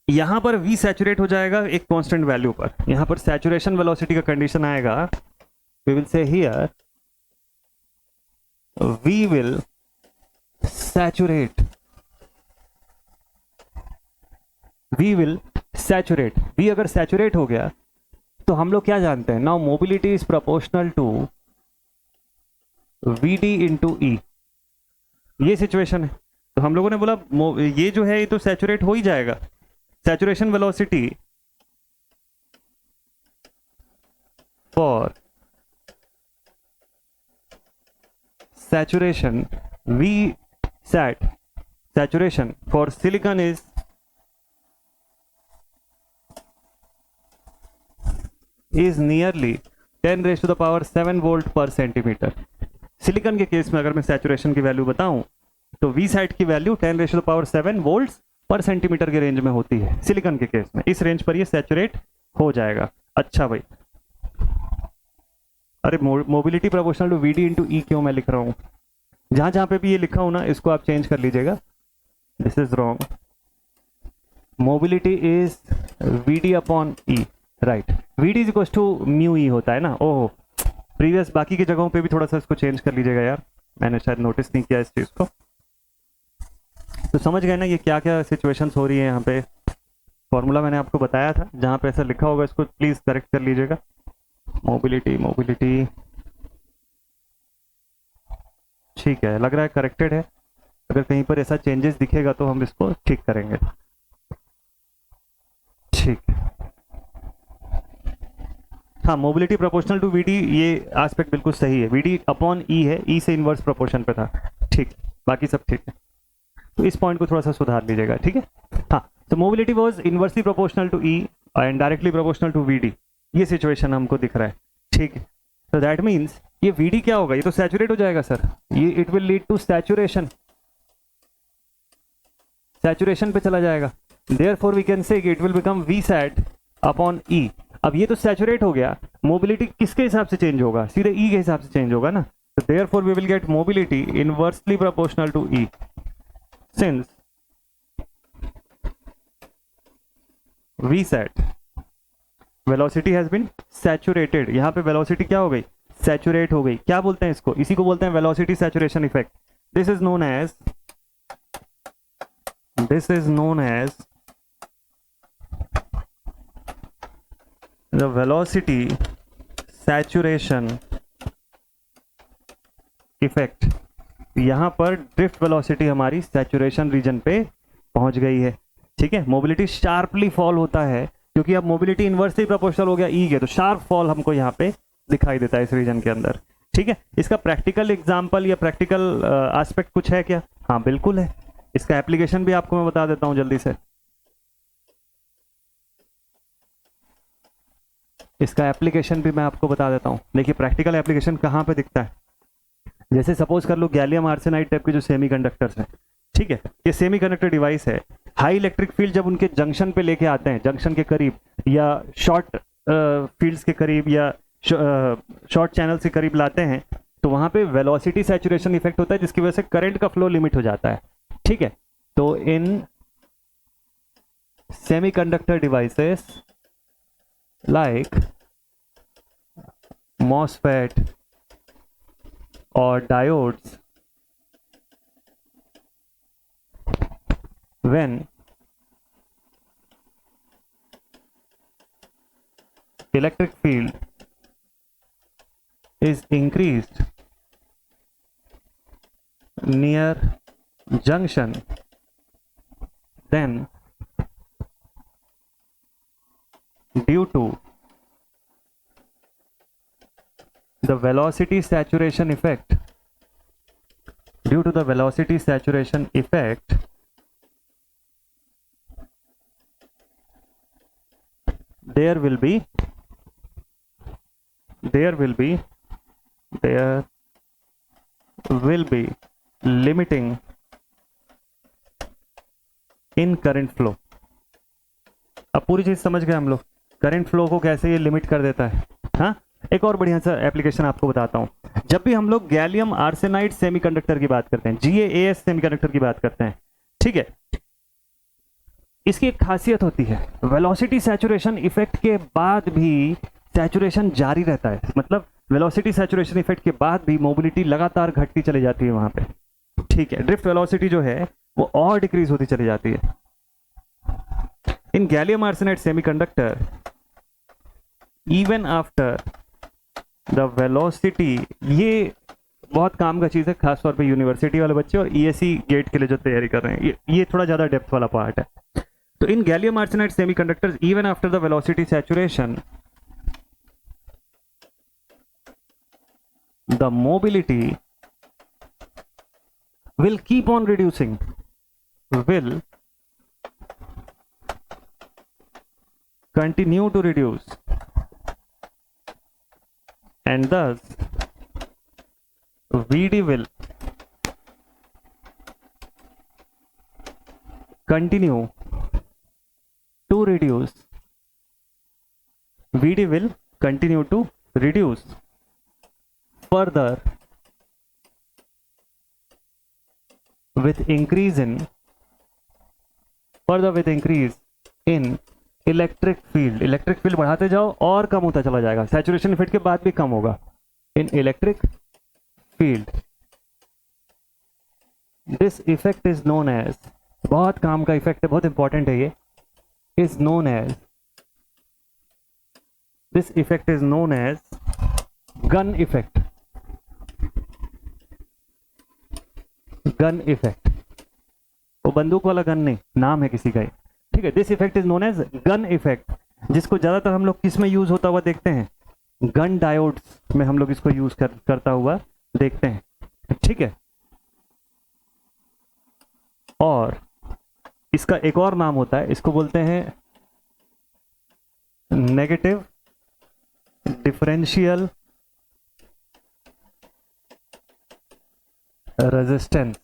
यहां पर V सैचुरेट हो जाएगा एक कांस्टेंट वैल्यू पर, यहां पर सैचुरेशन वेलोसिटी का कंडीशन आएगा, we will say here V will saturate, V will saturate. V अगर सैचुरेट हो गया तो हम लोग क्या जानते हैं, now mobility is proportional to VD into E. ये सिचुएशन है, तो हम लोगों ने बोला ये जो है ये तो सैचुरेट हो ही जाएगा। Saturation velocity for saturation V sat saturation for silicon is nearly 10⁻⁷ volt पर सेंटीमीटर। सिलिकॉन के केस में अगर मैं सैचुरेशन की वैल्यू बताऊं तो V sat की वैल्यू 10⁻⁷ वोल्ट पर सेंटीमीटर के रेंज में होती है सिलिकॉन के केस में। इस रेंज पर ये सैचुरेट हो जाएगा। अच्छा भाई, अरे mobility proportional to VD into E क्यों मैं लिख रहा हूं, जहां जहां पे भी ये लिखा हो ना इसको आप चेंज कर लीजिएगा, this is wrong. Mobility is VD upon E, right. VD is equal to mu E होता है ना, ओह प्रीवियस बाकी की जगहों पे भी थोड़ा सा इसको चेंज कर लीजिएगा यार, मैंने शायद नोटिस नहीं किया इस चीज को। तो समझ गए ना ये क्या क्या सिचुएशंस हो रही है यहाँ पे, फॉर्मूला मैंने आपको बताया था, जहां पे ऐसा लिखा होगा इसको प्लीज करेक्ट कर लीजिएगा। मोबिलिटी ठीक है, लग रहा है करेक्टेड है, अगर कहीं पर ऐसा चेंजेस दिखेगा तो हम इसको ठीक करेंगे। ठीक, हाँ मोबिलिटी प्रोपोर्शनल टू VD, ये एस्पेक्ट बिल्कुल सही है, VD अपॉन ई है, ई से इनवर्स प्रोपोर्शन पे था, ठीक, बाकी सब ठीक है। तो इस पॉइंट को थोड़ा सा सुधार लीजिएगा, ठीक है। हाँ, तो mobility was inversely proportional to E and directly proportional to VD, ये सिचुएशन हमको दिख रहा है, ठीक है। तो दैट मीन्स ये VD क्या होगा, ये तो सैचुरेट हो जाएगा सर, ये it will lead to saturation, saturation पे चला जाएगा। Therefore we can say it will become V sat upon E. अब ये तो सैचुरेट हो गया, मोबिलिटी किसके हिसाब से चेंज होगा, सीधे ई के हिसाब से चेंज होगा ना, तो therefore we will get mobility inversely proportional to E since V sat velocity has been saturated. यहां पे वेलोसिटी क्या हो गई, सैचुरेट हो गई। क्या बोलते हैं इसको, इसी को बोलते हैं velocity saturation effect. This is known as the velocity saturation effect. यहां पर ड्रिफ्ट वेलोसिटी हमारी सैचुरेशन रीजन पे पहुंच गई है, ठीक है। मोबिलिटी शार्पली फॉल होता है क्योंकि अब मोबिलिटी इनवर्सली प्रोपोर्शनल हो गया ई के, तो शार्प फॉल हमको यहाँ पे दिखाई देता है इस रीजन के अंदर, ठीक है। इसका प्रैक्टिकल एग्जांपल या प्रैक्टिकल एस्पेक्ट कुछ है क्या, हाँ बिल्कुल है। इसका एप्लीकेशन भी आपको मैं बता देता हूं जल्दी से। इसका एप्लीकेशन भी मैं आपको बता देता हूं। देखिए प्रैक्टिकल एप्लीकेशन कहाँ पे दिखता है, जैसे सपोज कर लो गैलियम आर्सेनाइड टाइप के जो सेमीकंडक्टर्स हैं, ठीक है, ये सेमीकंडक्टर डिवाइस है। हाई इलेक्ट्रिक फील्ड जब उनके जंक्शन पे लेके आते हैं, जंक्शन के करीब या शॉर्ट फील्ड्स के करीब या शॉर्ट चैनल के करीब लाते हैं, तो वहां पे वेलोसिटी सैचुरेशन इफेक्ट होता है जिसकी वजह से करंट का फ्लो लिमिट हो जाता है, ठीक है। तो in semiconductor devices like MOSFET or diodes, when electric field is increased near junction, then due to the velocity saturation effect, due to the velocity saturation effect, there will be limiting in current flow. अब पूरी चीज समझ गए हम लोग, current flow को कैसे ये लिमिट कर देता है। हाँ, एक और बढ़िया सा एप्लीकेशन आपको बताता हूं। जब भी हम लोग गैलियम आर्सेनाइड सेमीकंडक्टर की बात करते हैं, GaAs सेमीकंडक्टर की बात करते हैं, ठीक है, इसकी एक खासियत होती है, वेलोसिटी सैचुरेशन इफेक्ट के बाद भी सैचुरेशन जारी रहता है। मतलब वेलोसिटी सैचुरेशन इफेक्ट के बाद भी मोबिलिटी लगातार घटती चली जाती है वहां पे, ठीक है। ड्रिफ्ट वेलोसिटी जो है वो और डिक्रीज होती चली जाती है। In gallium arsenide semiconductor even after the velocity, ये बहुत काम का चीज है, खासतौर पे यूनिवर्सिटी वाले बच्चे और ESE गेट के लिए जो तैयारी कर रहे हैं, ये थोड़ा ज्यादा डेप्थ वाला पार्ट है। तो in gallium arsenide semiconductors even after the velocity saturation the mobility will keep on reducing, will continue to reduce, and thus VD will continue to reduce, VD will continue to reduce further with increase in electric field. Electric field बढ़ाते जाओ और कम होता चला जाएगा, saturation effect के बाद भी कम होगा। In electric field this effect is known as, बहुत काम का इफेक्ट है, बहुत इंपॉर्टेंट है ये, is known as, this effect is known as gun effect. Gun effect, वो बंदूक वाला गन नहीं, नाम है किसी का, ठीक है। This effect is known as gun effect, जिसको ज्यादातर हम लोग किस में यूज होता हुआ देखते हैं, गन डायोड्स में हम लोग इसको यूज करता हुआ देखते हैं, ठीक है। और इसका एक और नाम होता है, इसको बोलते हैं नेगेटिव डिफरेंशियल रेजिस्टेंस।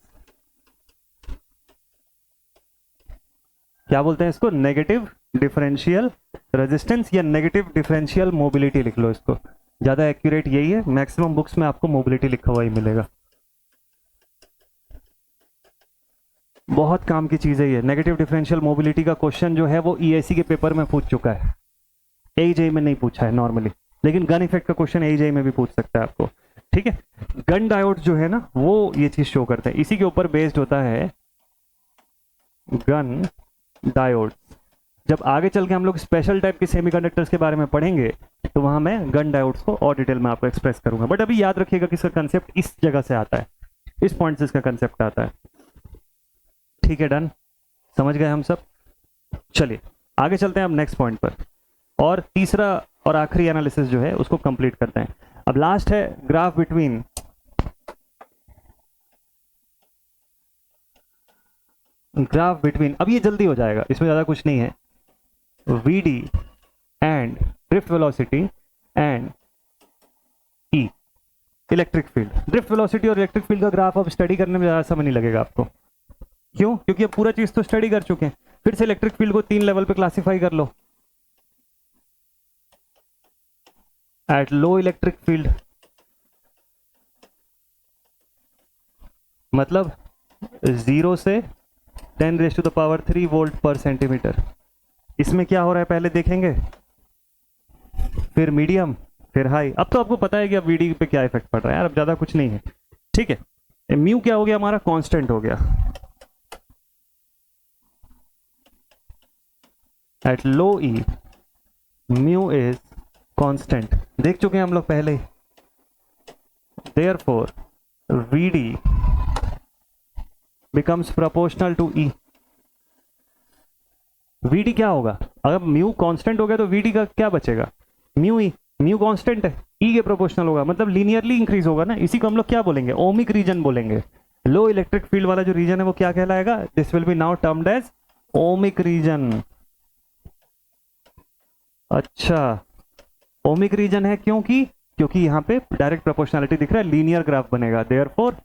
क्या बोलते हैं इसको, नेगेटिव डिफरेंशियल रेजिस्टेंस या नेगेटिव डिफरेंशियल मोबिलिटी लिख लो इसको, ज्यादा एक्यूरेट यही है। मैक्सिमम बुक्स में आपको मोबिलिटी लिखा हुआ ही मिलेगा। बहुत काम की चीज है ये। नेगेटिव डिफरेंशियल मोबिलिटी का क्वेश्चन जो है वो ESE के पेपर में पूछ चुका है, AJE में नहीं पूछा है नॉर्मली, लेकिन गन इफेक्ट का क्वेश्चन AJE में भी पूछ सकता है आपको, ठीक है। गन डायोड जो है ना वो ये चीज शो करते हैं, इसी के ऊपर बेस्ड होता है गन डायोड। जब आगे चल के हम लोग स्पेशल टाइप के सेमीकंडक्टर्स के बारे में पढ़ेंगे तो वहां मैं गन डायोड्स को और डिटेल में आपको एक्सप्रेस करूंगा, बट अभी याद रखिएगा कि इसका कंसेप्ट इस जगह से आता है, इस पॉइंट से इसका कंसेप्ट आता है, ठीक है। डन, समझ गए हम सब। चलिए आगे चलते हैं अब नेक्स्ट पॉइंट पर, और तीसरा और आखिरी एनालिसिस जो है उसको कंप्लीट करते हैं। अब लास्ट है ग्राफ बिटवीन अब ये जल्दी हो जाएगा, इसमें ज्यादा कुछ नहीं है। VD and drift velocity and E electric field. Drift velocity और इलेक्ट्रिक फील्ड का ग्राफ अब स्टडी करने में ज्यादा समय नहीं लगेगा आपको, क्यों? क्योंकि अब पूरा चीज तो स्टडी कर चुके हैं। फिर से इलेक्ट्रिक फील्ड को 3 लेवल पे क्लासिफाई कर लो। एट लो इलेक्ट्रिक फील्ड मतलब 0 से 10⁻³ वोल्ट पर सेंटीमीटर। इसमें क्या हो रहा है पहले देखेंगे, फिर मीडियम, फिर हाई। अब तो आपको पता है कि अब VD पे क्या इफेक्ट पड़ रहा है यार, अब ज्यादा कुछ नहीं है, ठीक है। म्यू क्या हो गया हमारा, कांस्टेंट हो गया। At low E mu is constant, देख चुके हैं हम लोग पहले ही। Therefore VD becomes proportional to E। VD क्या होगा, अगर म्यू कांस्टेंट हो गया तो VD का क्या बचेगा, म्यू E। म्यू कांस्टेंट है, E के प्रोपोर्शनल होगा, मतलब लीनियरली इंक्रीज होगा ना। इसी को हम लोग क्या बोलेंगे, ओमिक रीजन बोलेंगे। लो इलेक्ट्रिक फील्ड वाला जो रीजन है वो क्या कहलाएगा, this will be now termed as ohmic region. अच्छा, ओमिक रीजन है क्योंकि यहां पे डायरेक्ट प्रोपोर्शनलिटी दिख रहा है, लीनियर ग्राफ बनेगा। देयरफॉर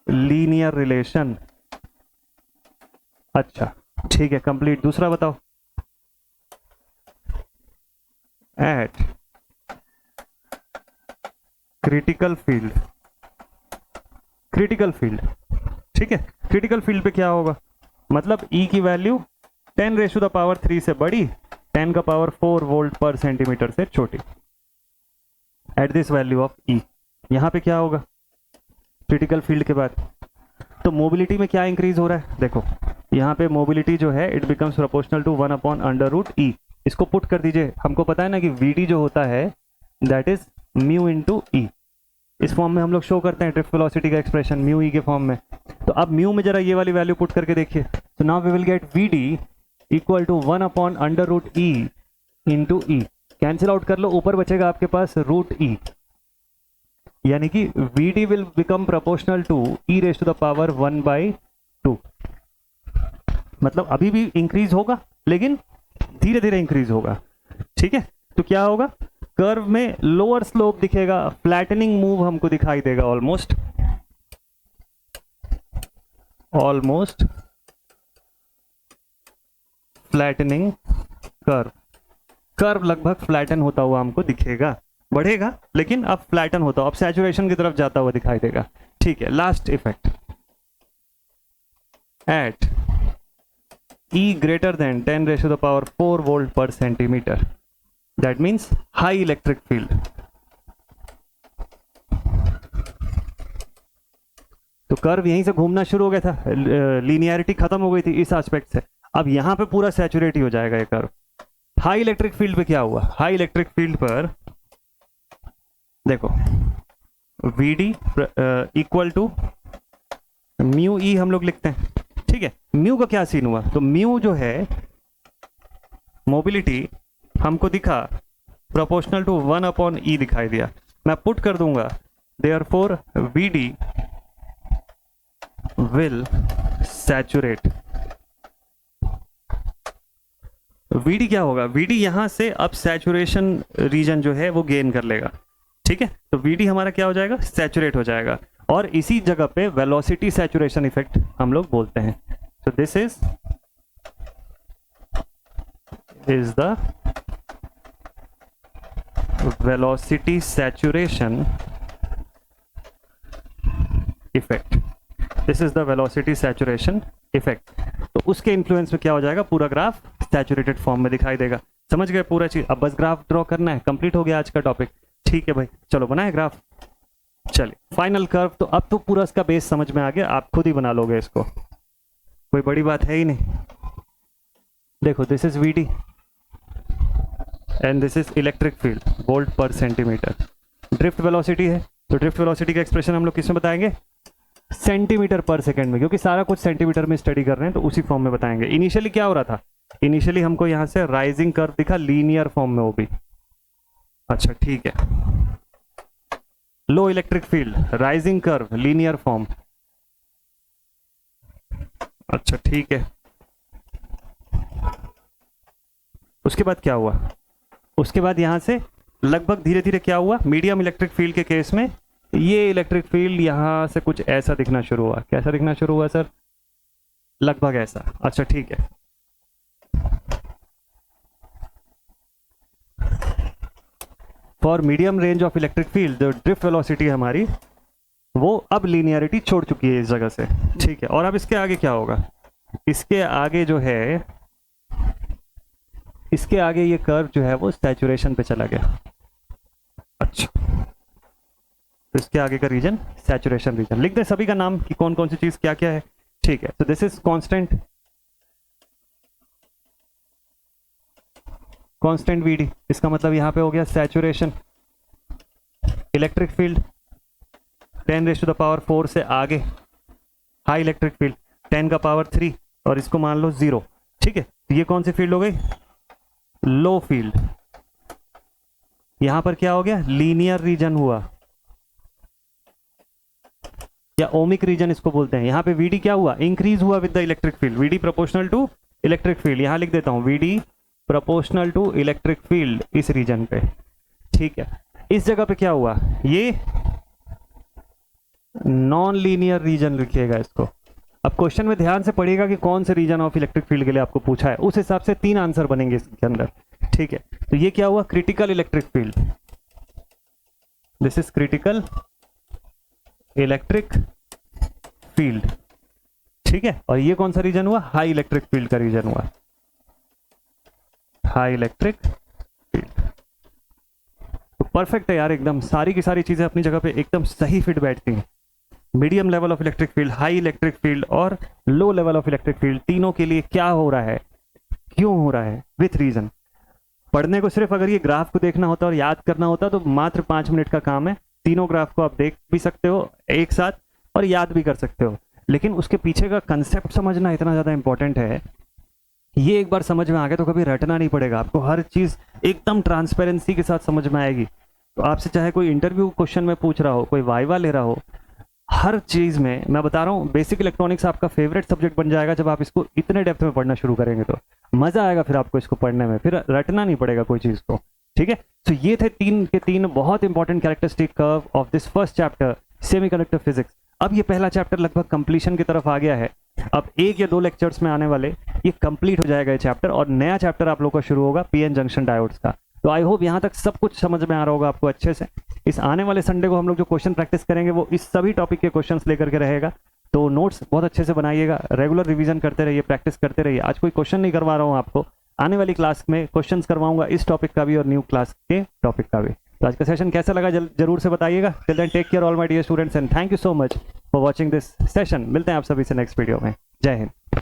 लीनियर रिलेशन अच्छा ठीक है, कंप्लीट। दूसरा बताओ, at critical field. Critical field, ठीक है। क्रिटिकल फील्ड पे क्या होगा, मतलब E की वैल्यू 10⁻³ से बड़ी, 10⁻⁴ वोल्ट पर सेंटीमीटर से छोटी, at this value of E। यहां पे क्या होगा क्रिटिकल फील्ड के बाद, तो मोबिलिटी में क्या इंक्रीज हो रहा है, देखो यहाँ पे मोबिलिटी जो है it becomes proportional to 1/√E। इसको पुट कर दीजिए, हमको पता है ना कि Vd जो होता है that is mu into E। इस फॉर्म में हम लोग शो करते हैं ड्रिफ्ट वेलोसिटी का एक्सप्रेशन म्यू E के फॉर्म में। तो अब म्यू में जरा ये वाली वैल्यू पुट करके देखिए, तो now we will get Vd equal to 1/√E into E। Cancel out कर लो, ऊपर बचेगा आपके पास √E, यानी कि Vd will become proportional to e⁻⁴ मतलब अभी भी इंक्रीज होगा लेकिन धीरे धीरे इंक्रीज होगा, ठीक है। तो क्या होगा, कर्व में लोअर स्लोप दिखेगा, फ्लैटनिंग मूव हमको दिखाई देगा, ऑलमोस्ट फ्लैटनिंग कर्व लगभग फ्लैटन होता हुआ हमको दिखेगा, बढ़ेगा लेकिन अब फ्लैटन होता हुआ, अब सैचुरेशन की तरफ जाता हुआ दिखाई देगा, ठीक है। Last effect, at E greater than 10⁻⁴ volt पर centimetre, that means high electric field. तो कर्व यहीं से घूमना शुरू हो गया था, लीनियरिटी खत्म हो गई थी इस एस्पेक्ट से, अब यहां पे पूरा सैचुरेट हो जाएगा ये कर्व। हाई इलेक्ट्रिक फील्ड पे क्या हुआ, हाई इलेक्ट्रिक फील्ड पर देखो Vd equal to mu E हम लोग लिखते हैं, ठीक है। म्यू का क्या सीन हुआ, तो म्यू जो है मोबिलिटी हमको दिखा प्रोपोर्शनल टू 1/E दिखाई दिया, मैं पुट कर दूंगा therefore Vd will saturate. Vd क्या होगा, Vd यहां से अब सैचुरेशन रीजन जो है वो गेन कर लेगा, ठीक है। तो Vd हमारा क्या हो जाएगा, सैचुरेट हो जाएगा, और इसी जगह पे वेलोसिटी सैचुरेशन इफेक्ट हम लोग बोलते हैं। तो this is the velocity saturation effect, this is the velocity saturation effect. तो उसके इन्फ्लुएंस में क्या हो जाएगा, पूरा ग्राफ सैचुरेटेड फॉर्म में दिखाई देगा। समझ गए पूरा चीज, अब बस ग्राफ ड्रॉ करना है, कंप्लीट हो गया आज का टॉपिक, ठीक है भाई। चलो बनाए ग्राफ, चलिए फाइनल कर्व। तो अब तो पूरा इसका बेस समझ में आ गया, आप खुद ही बना लोगे इसको, कोई बड़ी बात है ही नहीं। देखो this is Vd and this is electric field, volt पर सेंटीमीटर। ड्रिफ्ट वेलोसिटी है, तो ड्रिफ्ट वेलोसिटी का एक्सप्रेशन हम लोग किसमें बताएंगे, सेंटीमीटर पर सेकंड में, क्योंकि सारा कुछ सेंटीमीटर में स्टडी कर रहे हैं तो उसी फॉर्म में बताएंगे। इनिशियली क्या हो रहा था, इनिशियली हमको यहां से राइजिंग कर्व दिखा लीनियर फॉर्म में, वो भी अच्छा ठीक है। Low electric field, rising curve, linear form, अच्छा ठीक है। उसके बाद क्या हुआ, उसके बाद यहां से लगभग धीरे धीरे क्या हुआ, मीडियम इलेक्ट्रिक फील्ड के केस में ये इलेक्ट्रिक फील्ड यहां से कुछ ऐसा दिखना शुरू हुआ। कैसा दिखना शुरू हुआ सर, लगभग ऐसा, अच्छा ठीक है। For medium range of electric field जो ड्रिफ्ट वेलोसिटी हमारी वो अब लीनियरिटी छोड़ चुकी है इस जगह से, ठीक है। और अब इसके आगे क्या होगा, इसके आगे जो है, इसके आगे ये कर्व जो है वो सैचुरेशन पे चला गया, अच्छा। तो इसके आगे का रीजन सैचुरेशन रीजन, लिख दे सभी का नाम कि कौन कौन सी चीज क्या क्या है, ठीक है। तो this is constant, constant Vd, इसका मतलब यहां पे हो गया सैचुरेशन। इलेक्ट्रिक फील्ड 10⁻⁴ से आगे, हाई इलेक्ट्रिक फील्ड 10⁻³ और इसको मान लो 0, ठीक है। ये कौन सी फील्ड हो गई, लो फील्ड। यहां पर क्या हो गया, लीनियर रीजन हुआ या ओमिक रीजन इसको बोलते हैं। यहां पे Vd क्या हुआ, इंक्रीज हुआ with the electric field, Vd proportional to electric field, यहां लिख देता हूं Vd proportional to electric field इस रीजन पे, ठीक है। इस जगह पे क्या हुआ, ये नॉन लीनियर रीजन लिखिएगा इसको, अब क्वेश्चन में ध्यान से पढ़िएगा कि कौन से रीजन ऑफ इलेक्ट्रिक फील्ड के लिए आपको पूछा है, उस हिसाब से 3 आंसर बनेंगे इसके अंदर, ठीक है। तो ये क्या हुआ, critical electric field, this is critical electric field, ठीक है। और ये कौन सा रीजन हुआ, हाई इलेक्ट्रिक फील्ड का रीजन हुआ, हाई इलेक्ट्रिक फील्ड। तो परफेक्ट है यार, एकदम सारी की सारी चीजें अपनी जगह पे एकदम सही फिट बैठती हैं। Medium level of electric field, high electric field और low level of electric field, तीनों के लिए क्या हो रहा है, क्यों हो रहा है, विथ रीजन। पढ़ने को सिर्फ अगर ये ग्राफ को देखना होता और याद करना होता तो मात्र 5 मिनट का काम है। तीनों ग्राफ को आप देख भी सकते हो एक साथ और याद भी कर सकते हो, लेकिन उसके पीछे का कंसेप्ट समझना इतना ज़्यादा इंपॉर्टेंट है। ये एक बार समझ में आ गया तो कभी रटना नहीं पड़ेगा आपको, हर चीज़ एकदम ट्रांसपेरेंसी के साथ समझ में आएगी। तो आपसे चाहे कोई इंटरव्यू क्वेश्चन में पूछ रहा हो, कोई वाइवा ले रहा हो, हर चीज़ में मैं बता रहा हूँ, बेसिक इलेक्ट्रॉनिक्स आपका फेवरेट सब्जेक्ट बन जाएगा जब आप इसको इतने डेप्थ में पढ़ना शुरू करेंगे। तो मज़ा आएगा फिर आपको इसको पढ़ने में, फिर रटना नहीं पड़ेगा कोई चीज़ को, ठीक है। तो ये थे 3 के 3 बहुत important characteristic curve of this first chapter semiconductor physics. अब ये पहला चैप्टर लगभग कंप्लीशन की तरफ आ गया है। अब 1 या 2 लेक्चर्स में आने वाले ये कंप्लीट हो जाएगा ये चैप्टर, और नया चैप्टर आप लोगों का शुरू होगा पीएन जंक्शन डायोड्स का। तो आई होप यहाँ तक सब कुछ समझ में आ रहा होगा आपको अच्छे से। इस आने वाले संडे को हम लोग जो क्वेश्चन प्रैक्टिस करेंगे वो इस सभी टॉपिक के क्वेश्चंस लेकर के रहेगा। तो नोट्स बहुत अच्छे से बनाइएगा, रेगुलर रिवीजन करते रहिए, प्रैक्टिस करते रहिए। आज कोई क्वेश्चन नहीं करवा रहा हूँ आपको, आने वाली क्लास में क्वेश्चंस करवाऊंगा इस टॉपिक का भी और न्यू क्लास के टॉपिक का भी। तो आज का सेशन कैसा लगा जरूर से बताइएगा। Till then take care all my dear students and thank you so much for watching this session. मिलते हैं आप सभी से नेक्स्ट वीडियो में। जय हिंद।